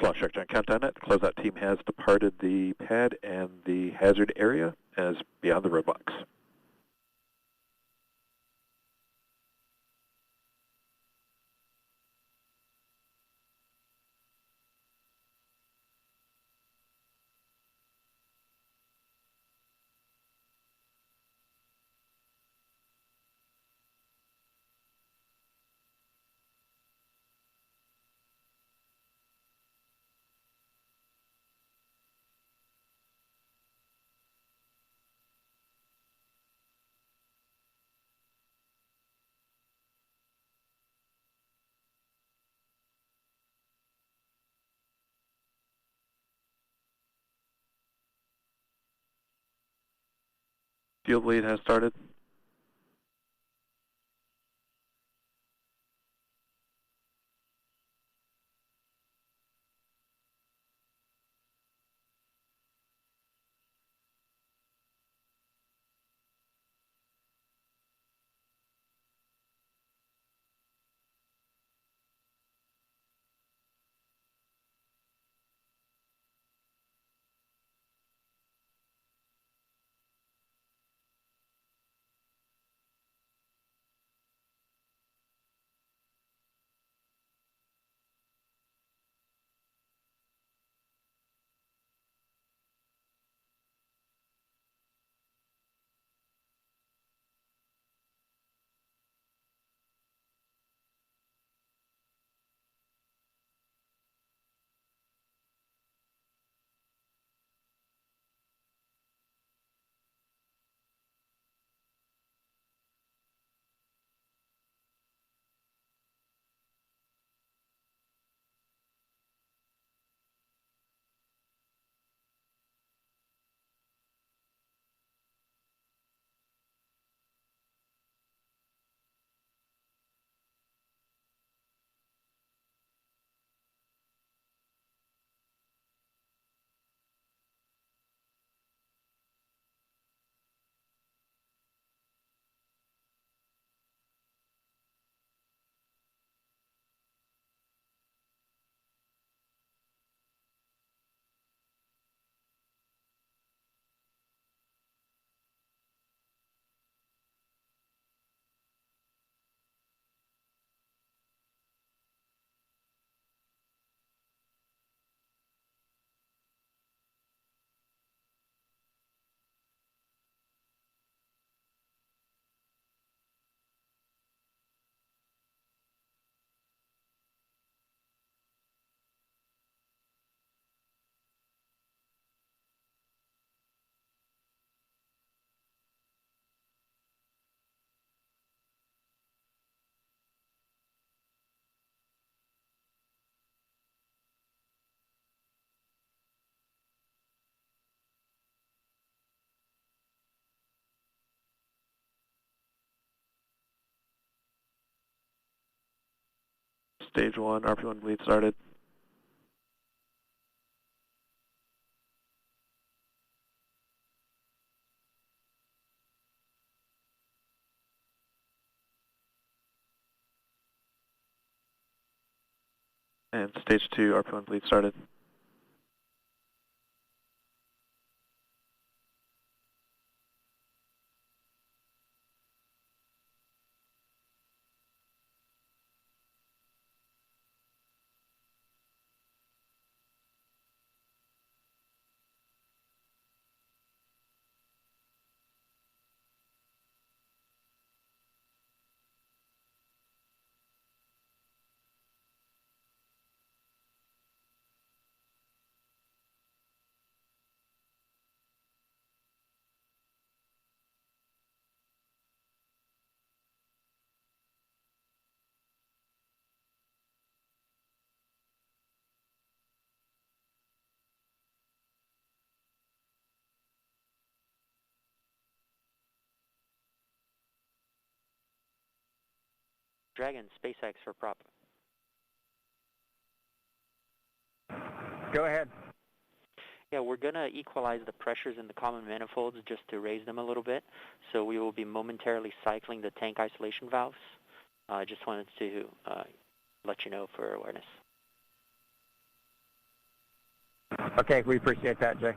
launch director on Countdown.net. The closeout team has departed the pad and the hazard area as beyond the roadblocks. Field lead has started. Stage 1, RP1 bleed started. And stage 2, RP1 bleed started. Dragon, SpaceX for prop. Go ahead. Yeah, we're going to equalize the pressures in the common manifolds just to raise them a little bit. So we will be momentarily cycling the tank isolation valves. I just wanted to let you know for awareness. Okay, we appreciate that, Jay.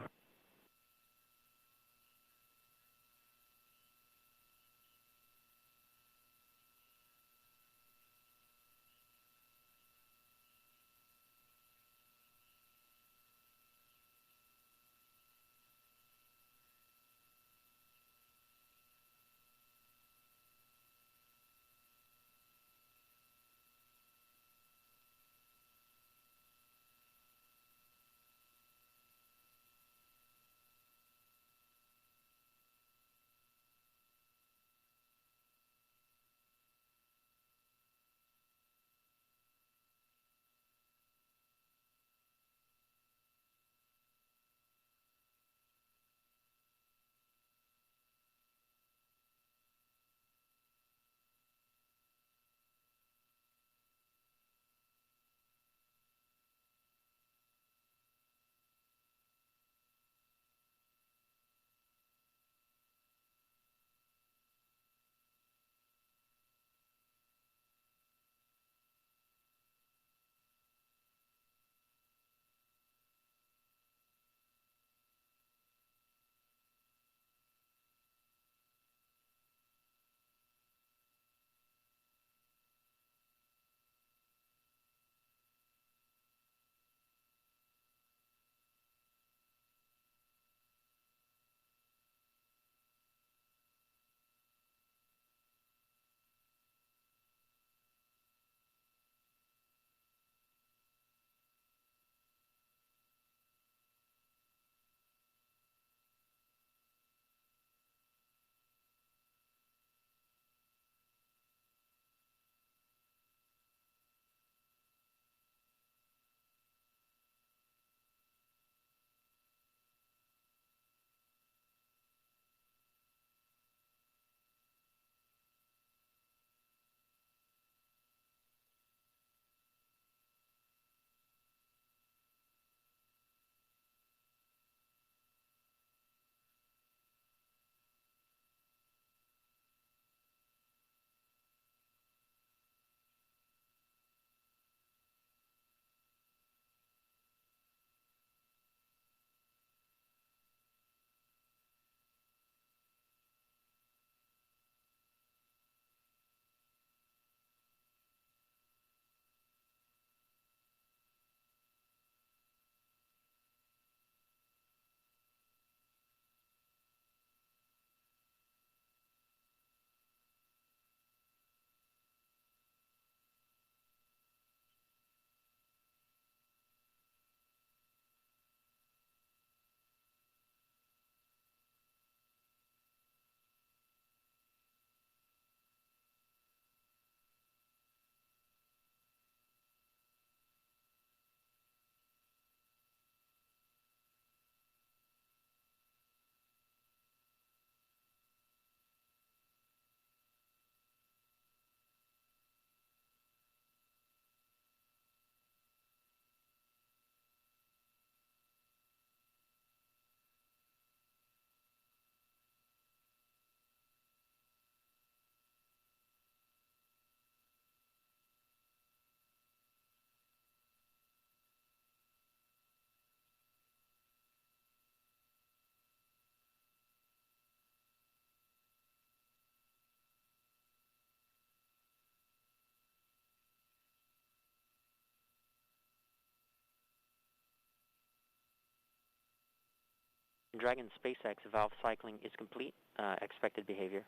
Dragon SpaceX valve cycling is complete, expected behavior.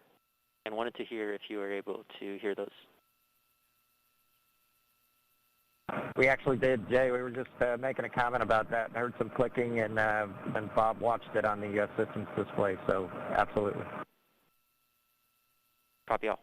And wanted to hear if you were able to hear those. We actually did, Jay. We were just making a comment about that. I heard some clicking, and Bob watched it on the systems display, so absolutely. Copy all.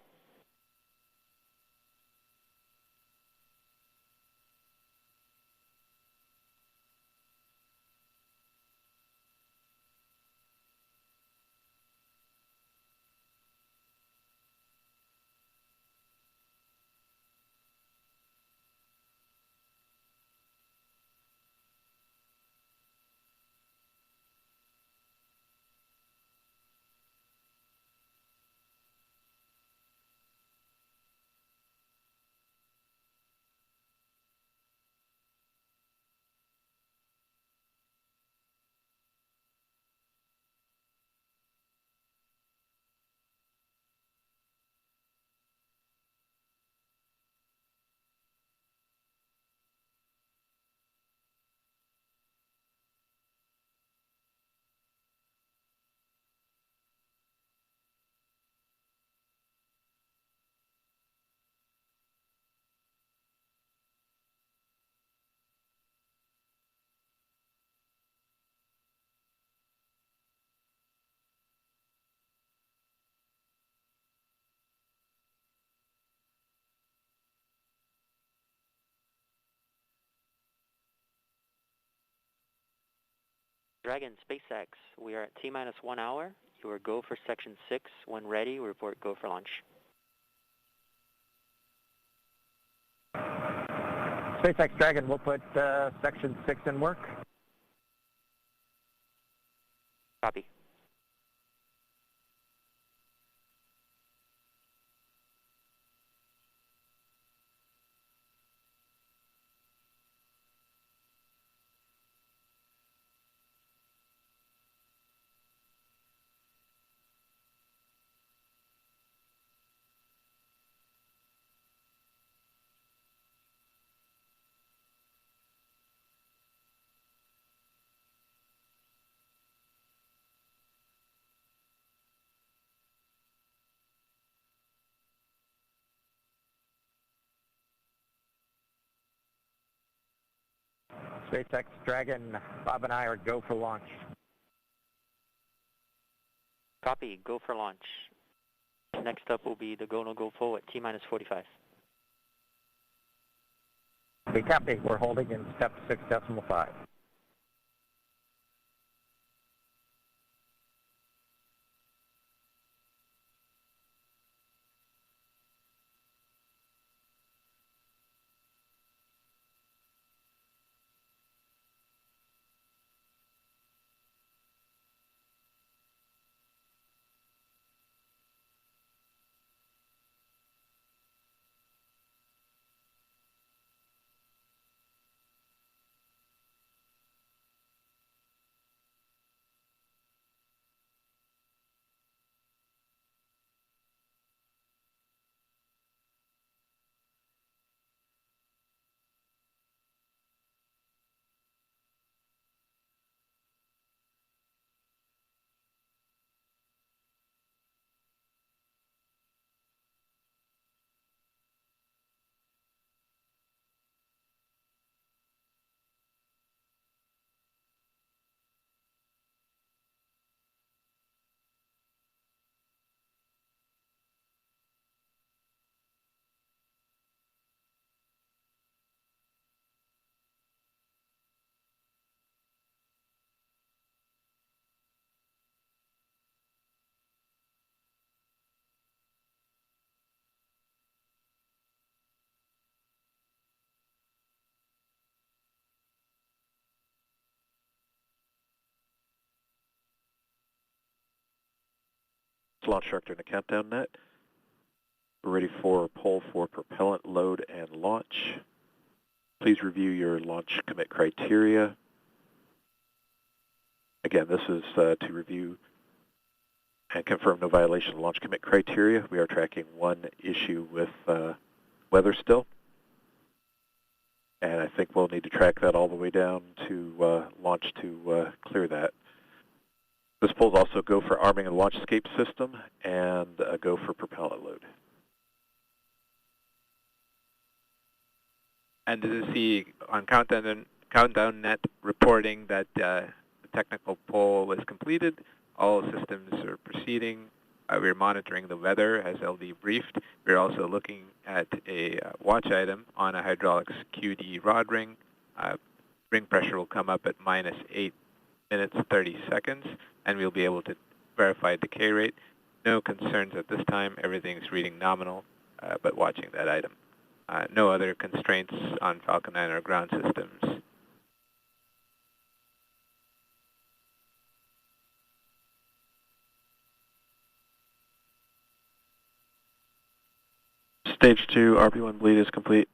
Dragon, SpaceX, we are at T-minus 1 hour. You are go for section 6. When ready, report go for launch. SpaceX Dragon, we'll put section 6 in work. Copy. SpaceX Dragon, Bob and I are go for launch. Copy, go for launch. Next up will be the go, no go full at T-minus 45. We copy, we're holding in step 6.5. Launch director in the countdown net. We're ready for poll for propellant load and launch. Please review your launch commit criteria. Again, this is to review and confirm no violation of launch commit criteria. We are tracking one issue with weather still. And I think we'll need to track that all the way down to launch to clear that. This polls also go for arming and launch escape system and go for propellant load. And this is the on countdown net reporting that the technical poll is completed. All systems are proceeding. We're monitoring the weather as LD briefed. We're also looking at a watch item on a hydraulics QD rod ring. Ring pressure will come up at minus 8 minutes 30 seconds, and we'll be able to verify decay rate. No concerns at this time. Everything's reading nominal, but watching that item. No other constraints on Falcon 9 or ground systems. Stage 2 RP1 bleed is complete.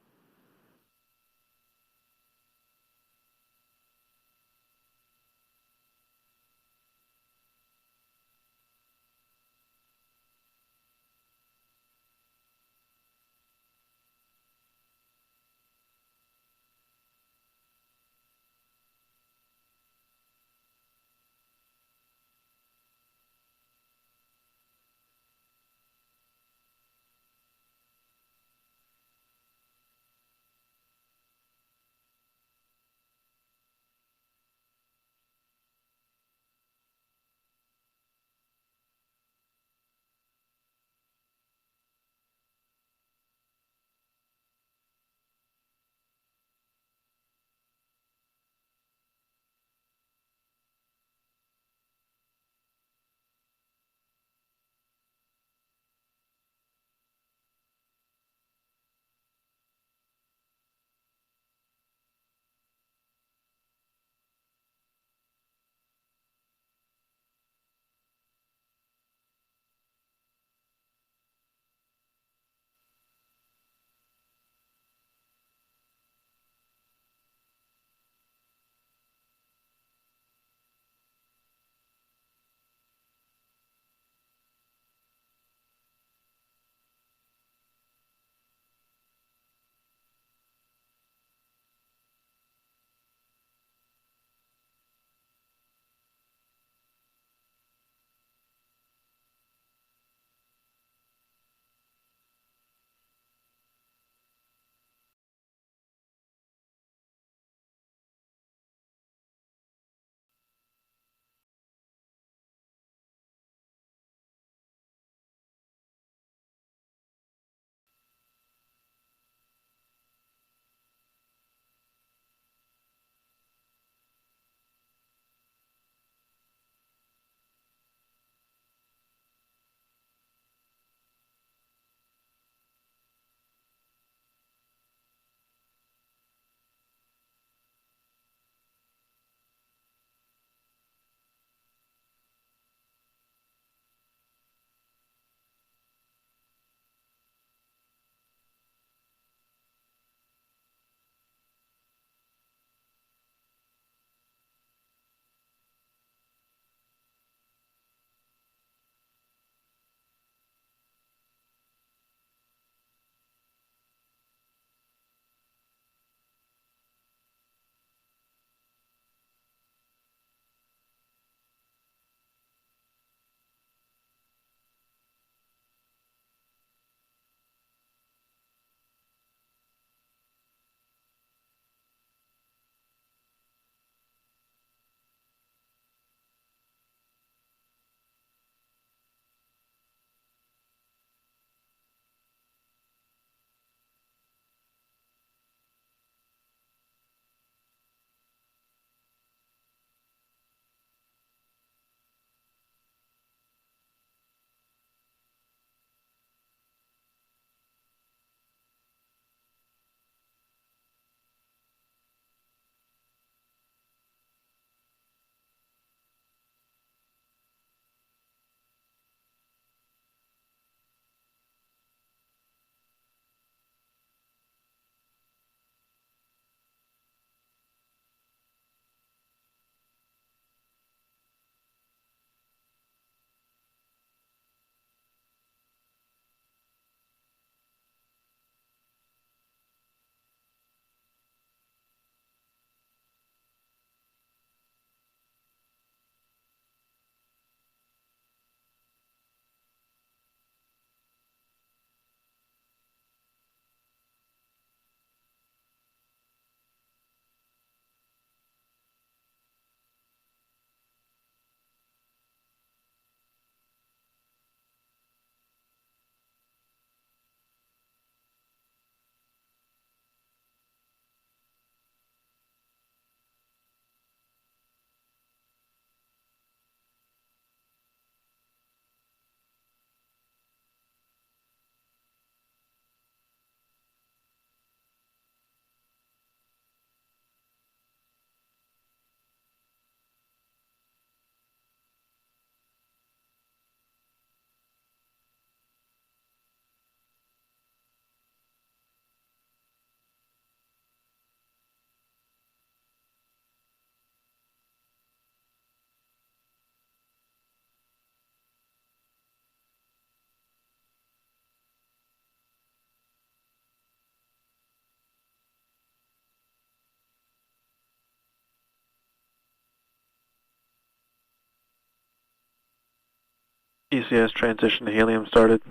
ECS transition to helium started.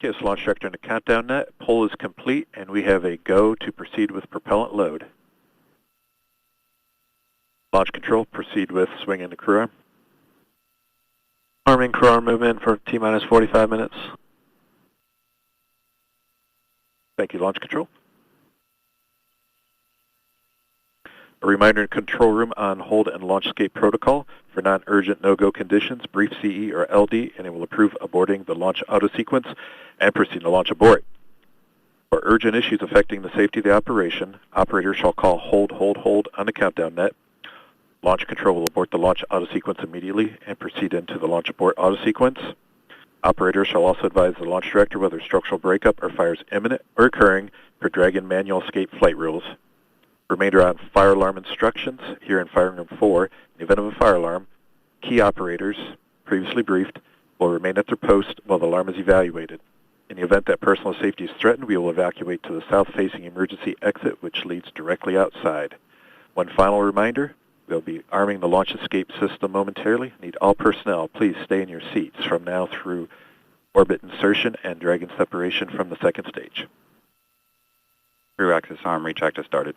Yes, Launch Director in the countdown net. Poll is complete, and we have a go to proceed with propellant load. Launch control, proceed with swing into crew arm. Arming crew arm movement for T-minus 45 minutes. Thank you, launch control. A reminder in control room on hold and launch escape protocol. For non-urgent no-go conditions, brief CE or LD, and it will approve aborting the launch auto sequence and proceed to launch abort. For urgent issues affecting the safety of the operation, operators shall call hold on the countdown net. Launch control will abort the launch auto-sequence immediately and proceed into the launch abort auto-sequence. Operators shall also advise the launch director whether structural breakup or fire is imminent or occurring per Dragon manual escape flight rules. Remainder on fire alarm instructions. Here in Firing Room 4, in the event of a fire alarm, key operators, previously briefed, will remain at their post while the alarm is evaluated. In the event that personal safety is threatened, we will evacuate to the south-facing emergency exit, which leads directly outside. One final reminder, we'll be arming the launch escape system momentarily. Need all personnel, please stay in your seats from now through orbit insertion and Dragon separation from the second stage. Crew access arm recheck has started.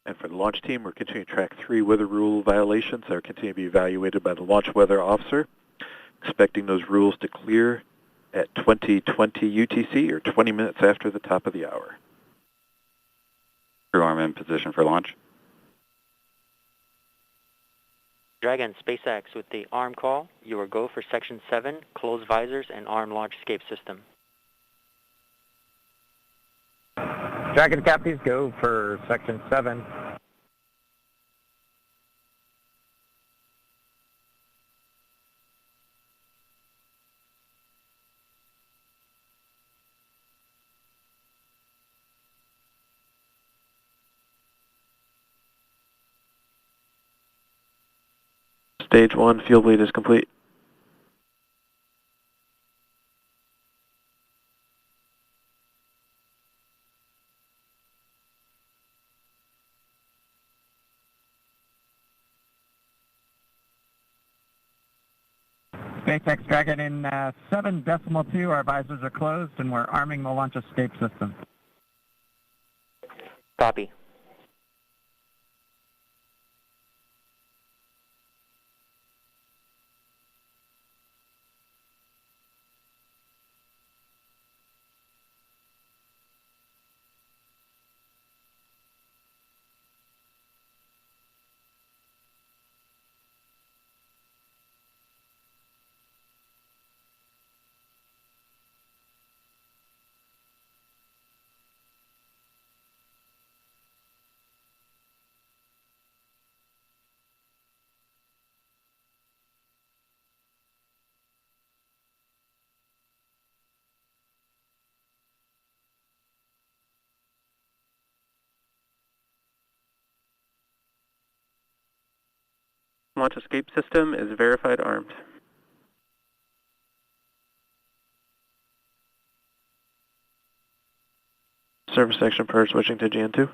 And for the launch team, we're continuing to track 3 weather rule violations that are continuing to be evaluated by the launch weather officer. Expecting those rules to clear at 2020 UTC, or 20 minutes after the top of the hour. Crew arm in position for launch. Dragon, SpaceX, with the arm call, you are go for Section 7, close visors and arm launch escape system. Dragon Cappies, go for Section 7. Stage 1, fuel bleed is complete. SpaceX Dragon in 7.2, our visors are closed and we're arming the launch escape system. Copy. Launch escape system is verified armed. Service section per switching to GN2.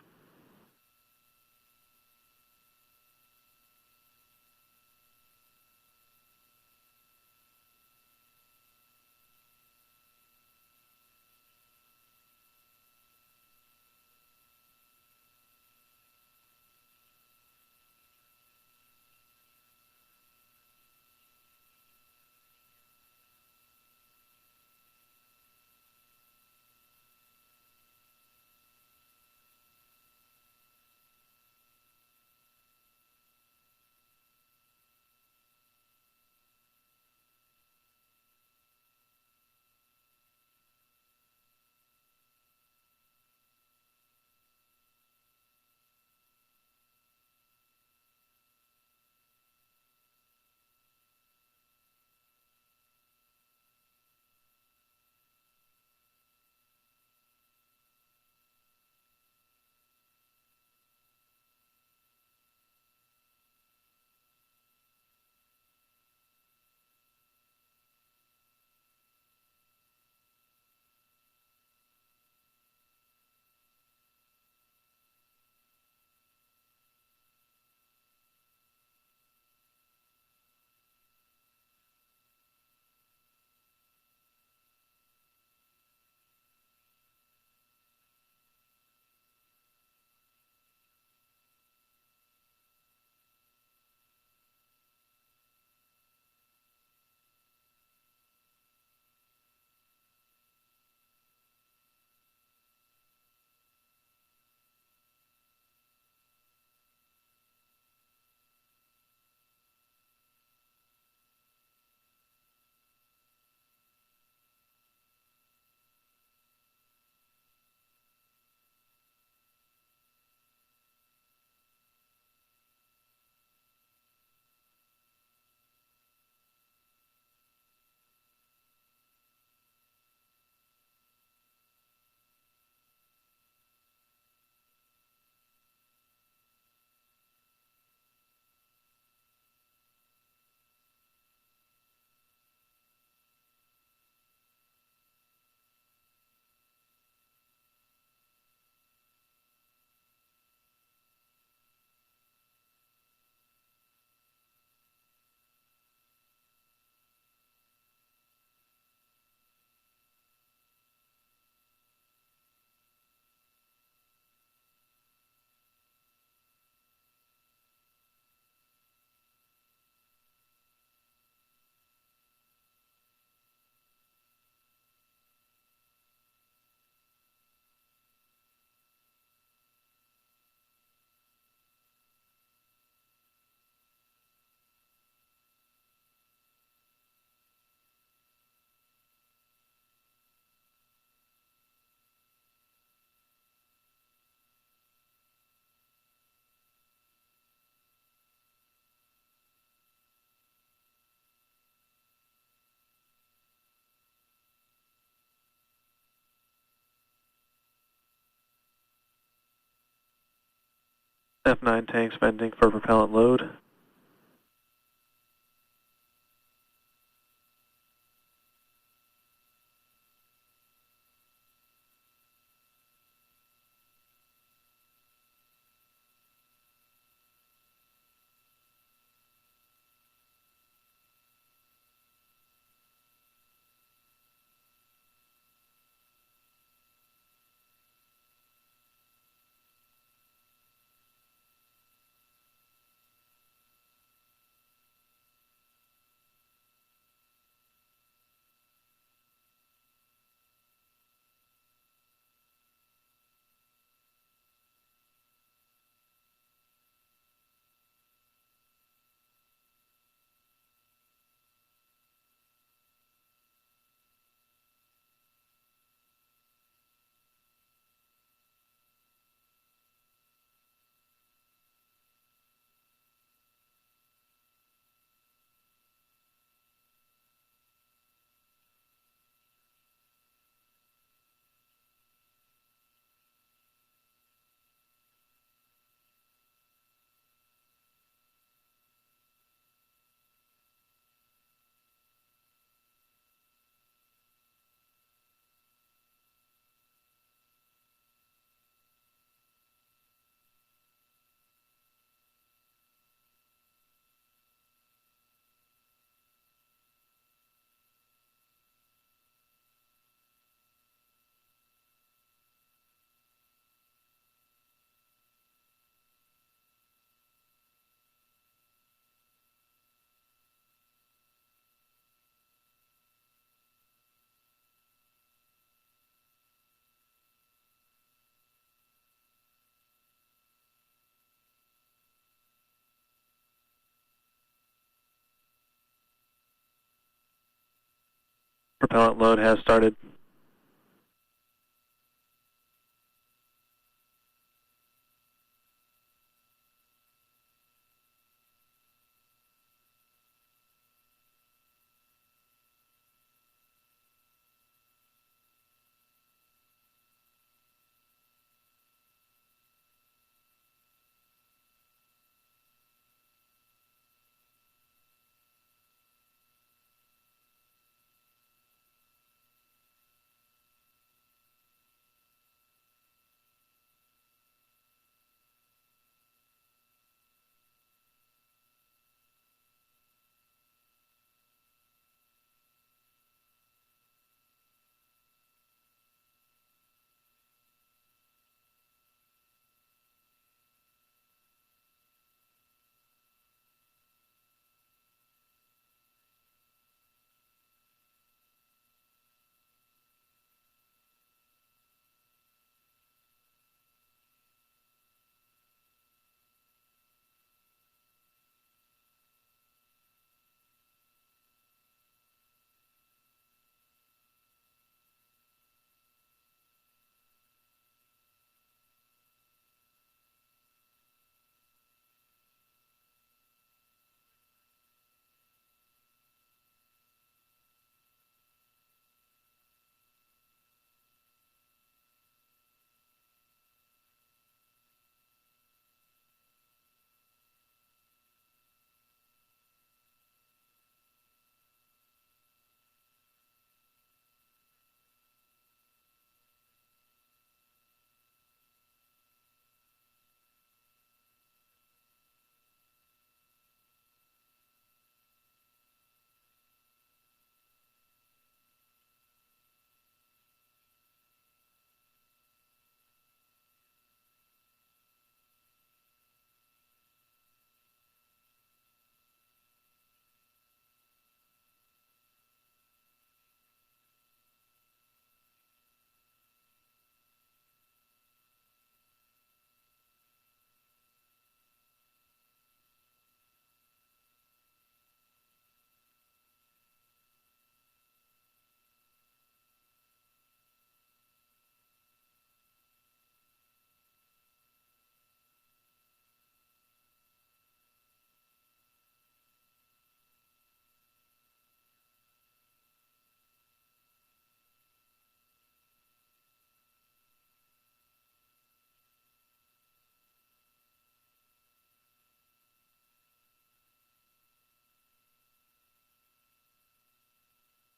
F9 tanks venting for propellant load. Propellant load has started.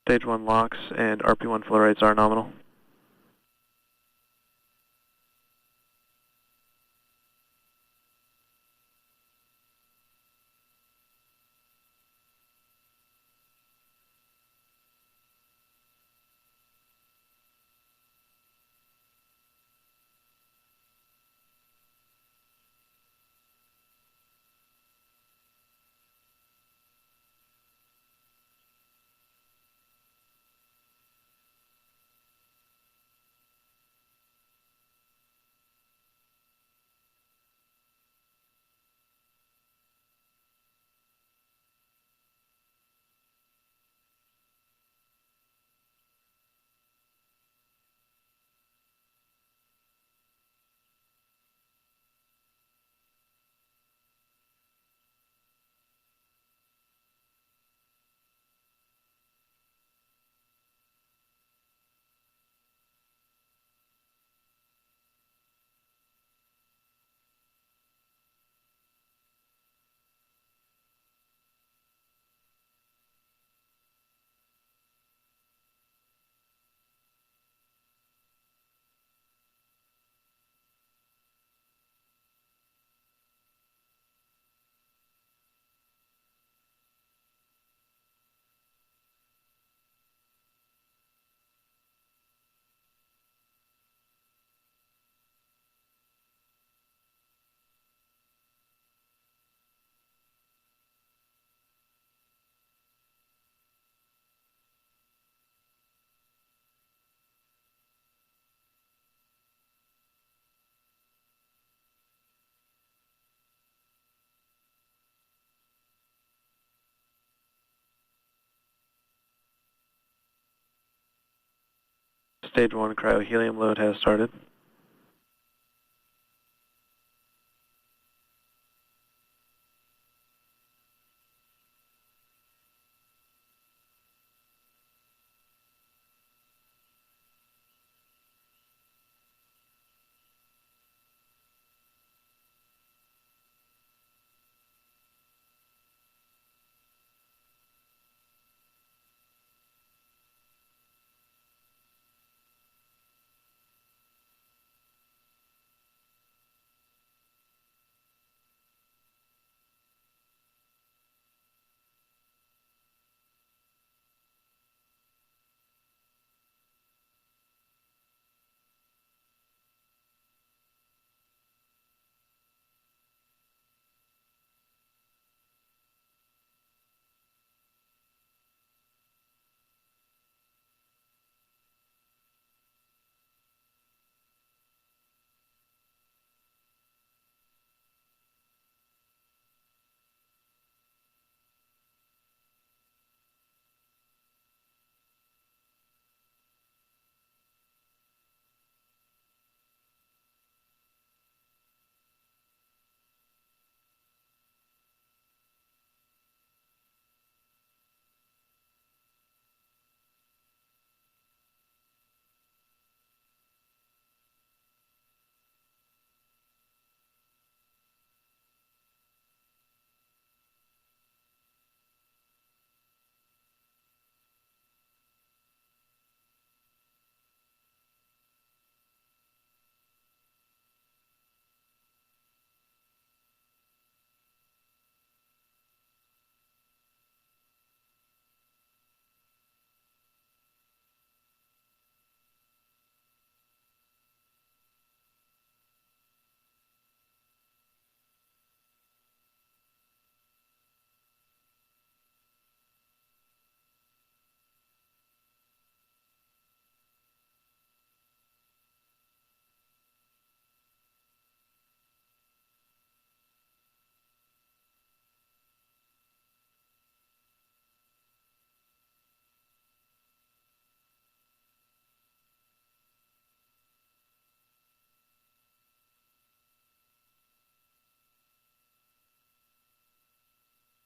Stage 1 locks and RP1 flow rates are nominal. Stage 1 cryohelium load has started.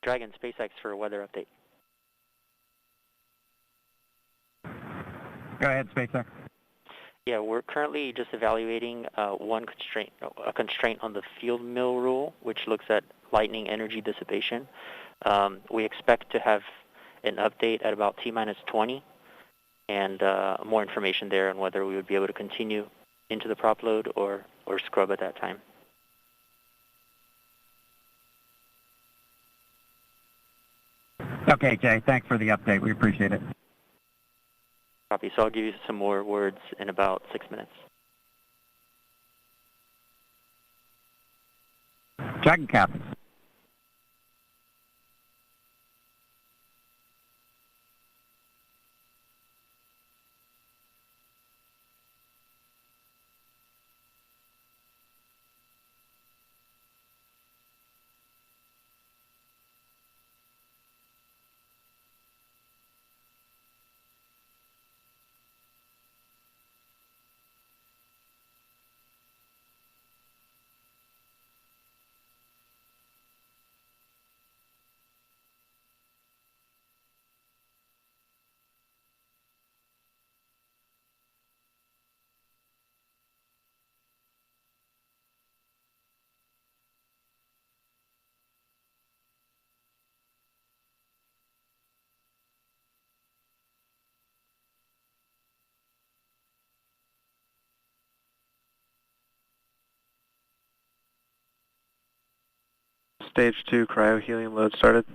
Dragon, SpaceX for a weather update. Go ahead, SpaceX. Yeah, we're currently just evaluating a constraint on the field mill rule, which looks at lightning energy dissipation. We expect to have an update at about T-20 and more information there on whether we would be able to continue into the prop load or scrub at that time. Okay, Jay, thanks for the update. We appreciate it. Copy. So I'll give you some more words in about 6 minutes. Dragon captains. Stage 2 cryo-helium load started.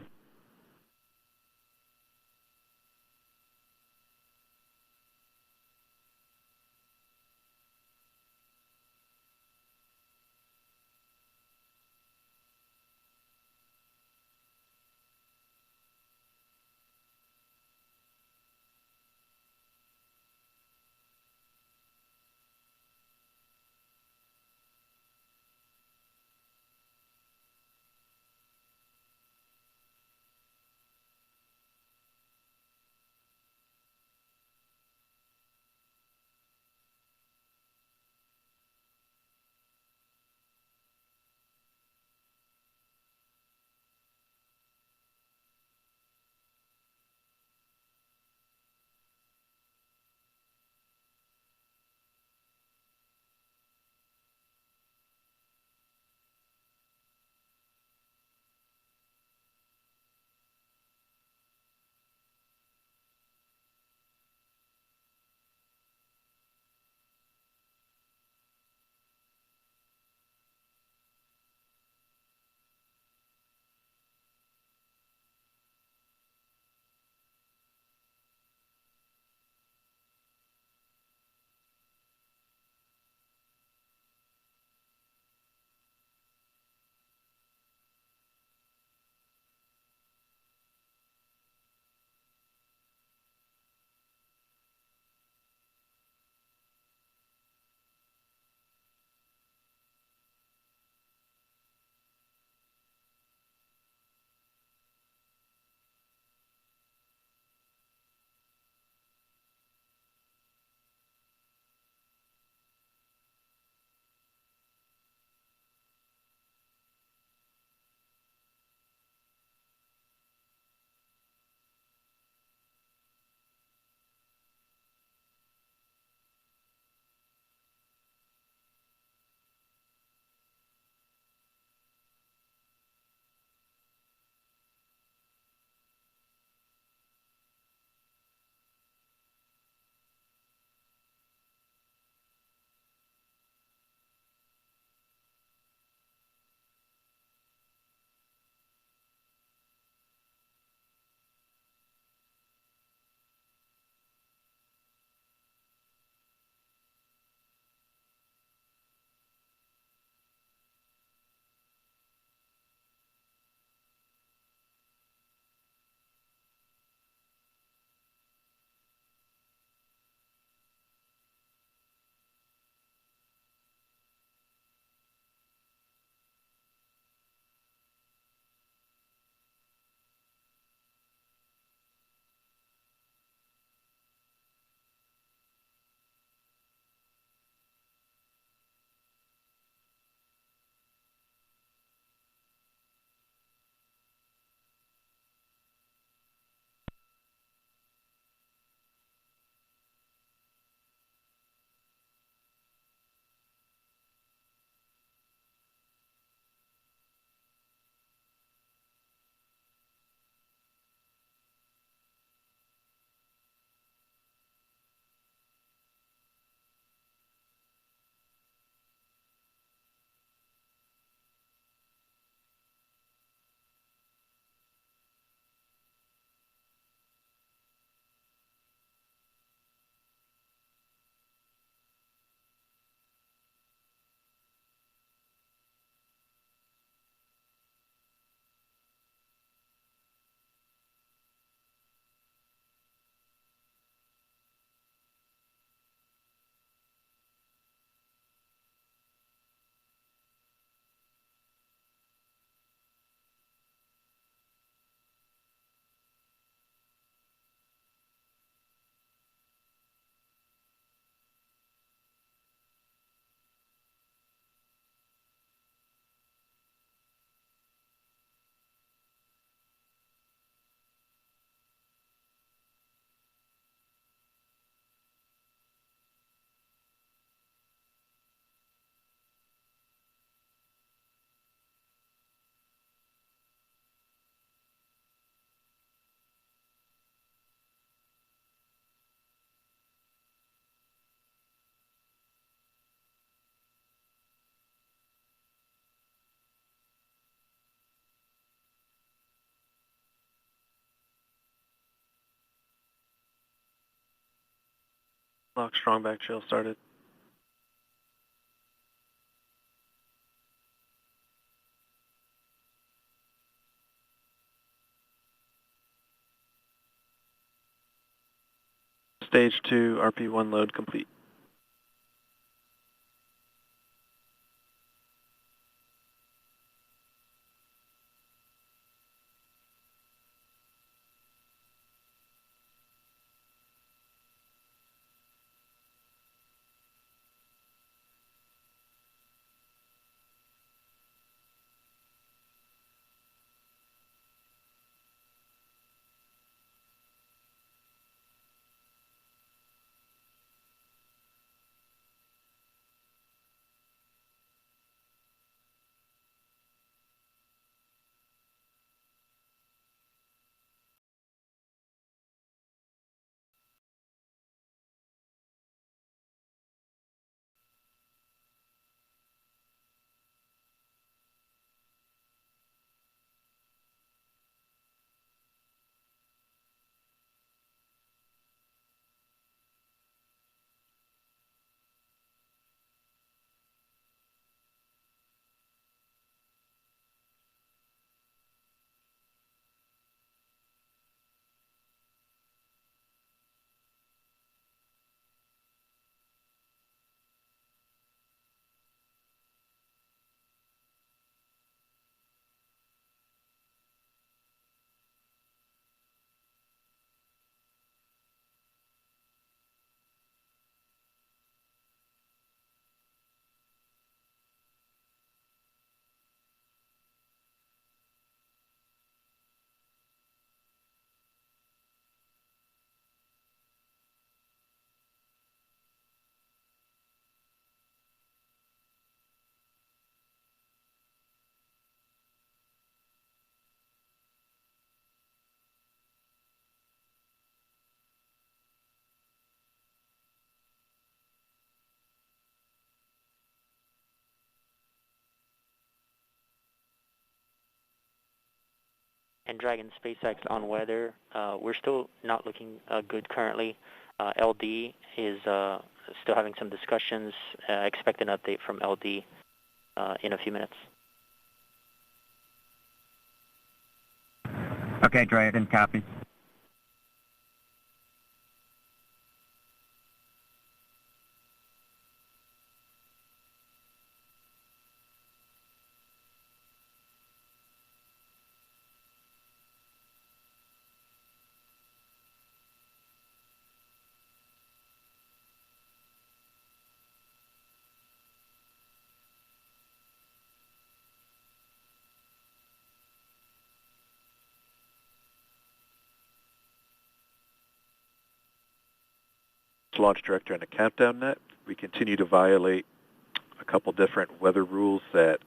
Lock strong back trail started. Stage 2 RP1 load complete. And Dragon SpaceX on weather, we're still not looking good currently. LD is still having some discussions. Expect an update from LD in a few minutes. Okay, Dragon, copy. Launch director and a countdown net. We continue to violate a couple different weather rules that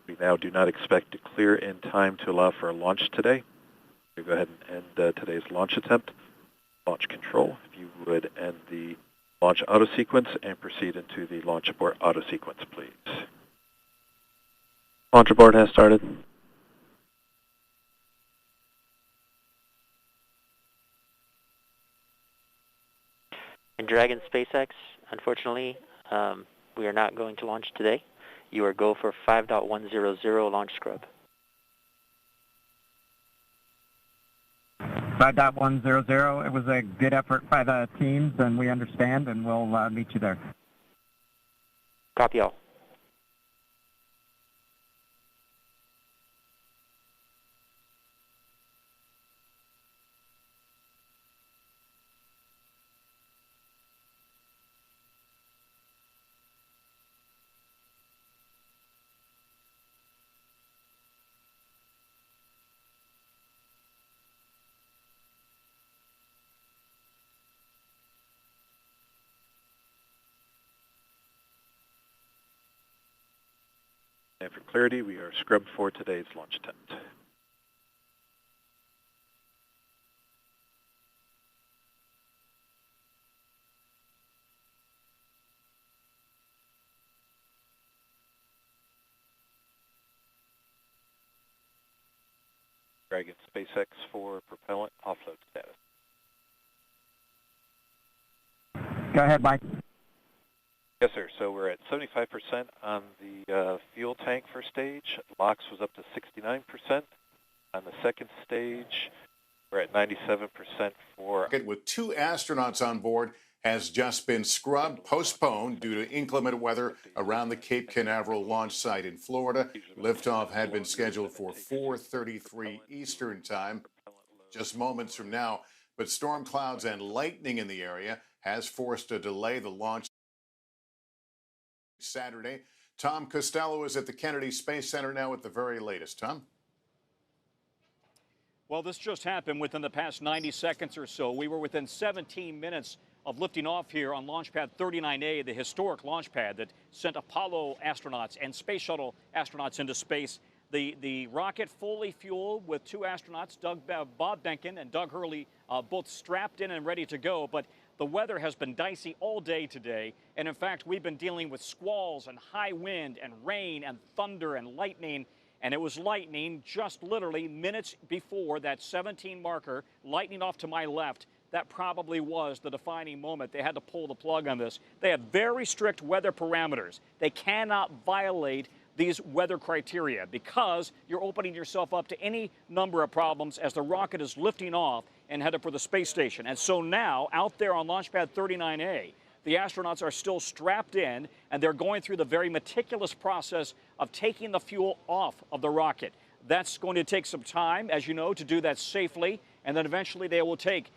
we now do not expect to clear in time to allow for a launch today. We go ahead and end today's launch attempt. Launch control, if you would end the launch auto sequence and proceed into the launch abort auto sequence, please. Launch abort has started. And Dragon SpaceX, unfortunately, we are not going to launch today. You are go for 5.100 launch scrub. 5.100, it was a good effort by the teams, and we understand, and we'll meet you there. Copy all. And for clarity, we are scrubbed for today's launch attempt. Dragon SpaceX for propellant offload status. Go ahead, Mike. Yes, sir. So we're at 75% on the fuel tank first stage. LOX was up to 69%. On the second stage, we're at 97% for... With 2 astronauts on board has just been scrubbed, postponed due to inclement weather around the Cape Canaveral launch site in Florida. Liftoff had been scheduled for 4:33 Eastern Time, just moments from now. But storm clouds and lightning in the area has forced a delay. The launch Saturday. Tom Costello is at the Kennedy Space Center now with the very latest. Tom? Well, this just happened within the past 90 seconds or so. We were within 17 minutes of lifting off here on Launch Pad 39A, the historic launch pad that sent Apollo astronauts and Space Shuttle astronauts into space. The rocket fully fueled with 2 astronauts, Bob Behnken and Doug Hurley, both strapped in and ready to go. But the weather has been dicey all day today. And in fact, we've been dealing with squalls and high wind and rain and thunder and lightning. And it was lightning just literally minutes before that 17 marker, lightning off to my left. That probably was the defining moment. They had to pull the plug on this. They have very strict weather parameters. They cannot violate these weather criteria because you're opening yourself up to any number of problems as the rocket is lifting off and headed for the space station. And so now, out there on Launch Pad 39A, the astronauts are still strapped in, and they're going through the very meticulous process of taking the fuel off of the rocket. That's going to take some time, as you know, to do that safely, and then eventually they will take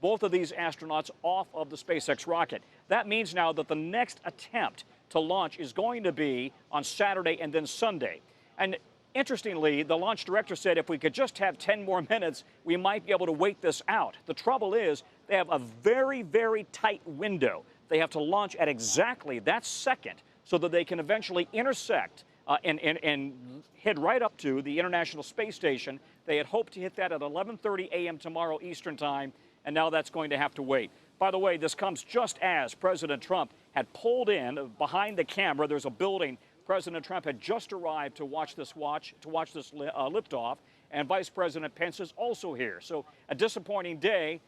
both of these astronauts off of the SpaceX rocket. That means now that the next attempt to launch is going to be on Saturday and then Sunday. And interestingly, the launch director said if we could just have 10 more minutes, we might be able to wait this out. The trouble is they have a very, very tight window. They have to launch at exactly that second so that they can eventually intersect and head right up to the International Space Station. They had hoped to hit that at 11:30 a.m. tomorrow Eastern Time, and now that's going to have to wait. By the way, this comes just as President Trump had pulled in behind the camera. There's a building. President Trump had just arrived to watch this liftoff, and Vice President Pence is also here. So a disappointing day.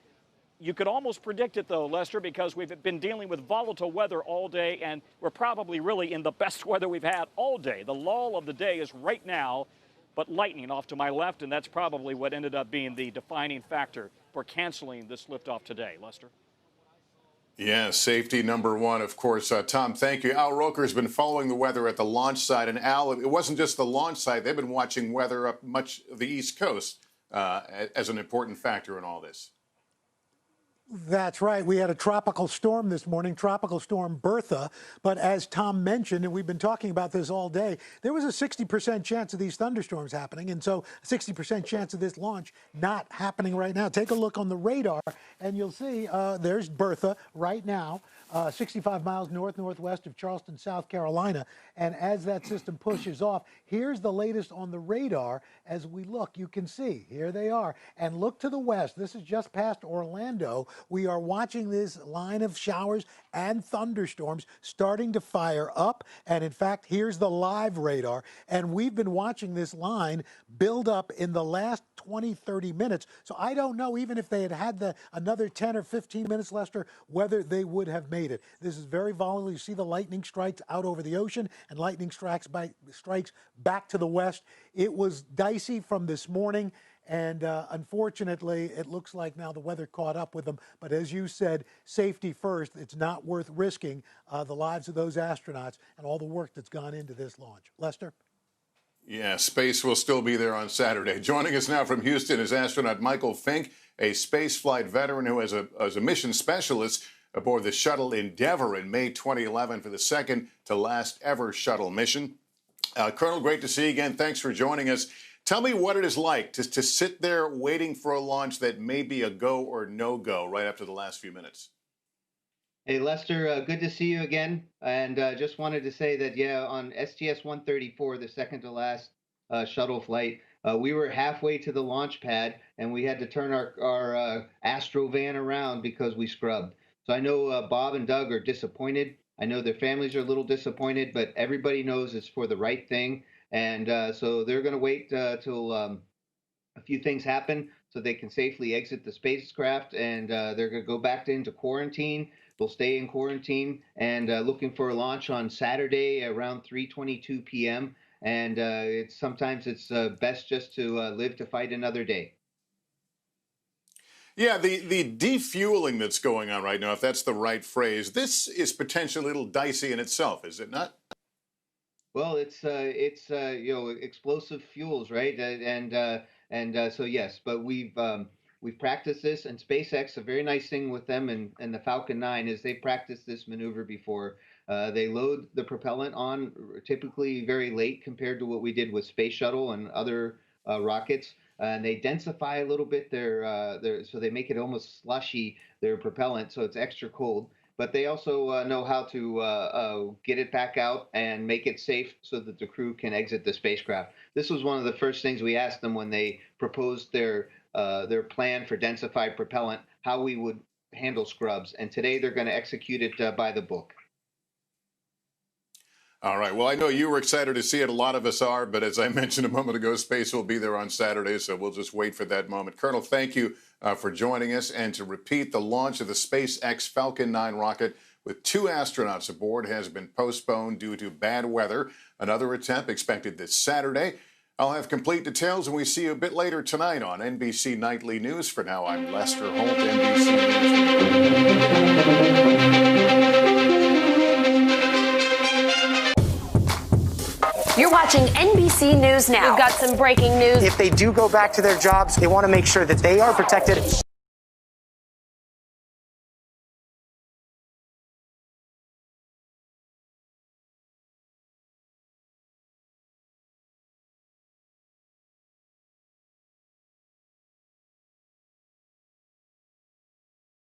You could almost predict it, though, Lester, because we've been dealing with volatile weather all day, and we're probably really in the best weather we've had all day. The lull of the day is right now, but lightning off to my left, and that's probably what ended up being the defining factor for canceling this liftoff today. Lester? Yeah, safety number one, of course. Tom, thank you. Al Roker has been following the weather at the launch site. And Al, it wasn't just the launch site. They've been watching weather up much of the East Coast as an important factor in all this. That's right. We had a tropical storm this morning, Tropical Storm Bertha. But as Tom mentioned, and we've been talking about this all day, there was a 60% chance of these thunderstorms happening. And so 60% chance of this launch not happening right now. Take a look on the radar and you'll see there's Bertha right now, 65 miles northwest of Charleston, South Carolina. And as that system pushes off, here's the latest on the radar. As we look, you can see, here they are. And look to the west. This is just past Orlando. We are watching this line of showers and thunderstorms starting to fire up. And in fact, here's the live radar. And we've been watching this line build up in the last 20, 30 minutes. So I don't know, even if they had had another 10 or 15 minutes, Lester, whether they would have made it. This is very volatile. You see the lightning strikes out over the ocean and lightning strikes back to the west. It was dicey from this morning. And unfortunately, it looks like now the weather caught up with them. But as you said, safety first. It's not worth risking the lives of those astronauts and all the work that's gone into this launch. Lester? Yeah, space will still be there on Saturday. Joining us now from Houston is astronaut Michael Fink, a spaceflight veteran who as a mission specialist aboard the shuttle Endeavour in May 2011 for the second to last ever shuttle mission. Colonel, great to see you again. Thanks for joining us. Tell me what it is like to sit there waiting for a launch that may be a go or no-go right after the last few minutes. Hey, Lester, good to see you again. And just wanted to say that, yeah, on STS-134, the second to last shuttle flight, we were halfway to the launch pad, and we had to turn our Astro van around because we scrubbed. So I know Bob and Doug are disappointed. I know their families are a little disappointed, but everybody knows it's for the right thing. And so they're going to wait till a few things happen so they can safely exit the spacecraft, and they're going to go back into quarantine. They'll stay in quarantine and looking for a launch on Saturday around 3:22 p.m. And sometimes it's best just to live to fight another day. Yeah, the defueling that's going on right now, if that's the right phrase, this is potentially a little dicey in itself, is it not? Well, it's explosive fuels, right? So yes, but we've practiced this, and SpaceX. A very nice thing with them and the Falcon 9 is they practiced this maneuver before. They load the propellant on typically very late compared to what we did with Space Shuttle and other rockets. And they densify a little bit so they make it almost slushy, their propellant, so it's extra cold. But they also know how to get it back out and make it safe so that the crew can exit the spacecraft. This was one of the first things we asked them when they proposed their plan for densified propellant, how we would handle scrubs. And today they're going to execute it by the book. All right. Well, I know you were excited to see it. A lot of us are. But as I mentioned a moment ago, Space will be there on Saturday. So we'll just wait for that moment. Colonel, thank you for joining us. And to repeat, the launch of the SpaceX Falcon 9 rocket with 2 astronauts aboard has been postponed due to bad weather. Another attempt expected this Saturday. I'll have complete details, and we see you a bit later tonight on NBC Nightly News. For now, I'm Lester Holt, NBC News. You're watching NBC News Now. We've got some breaking news. If they do go back to their jobs, they want to make sure that they are protected.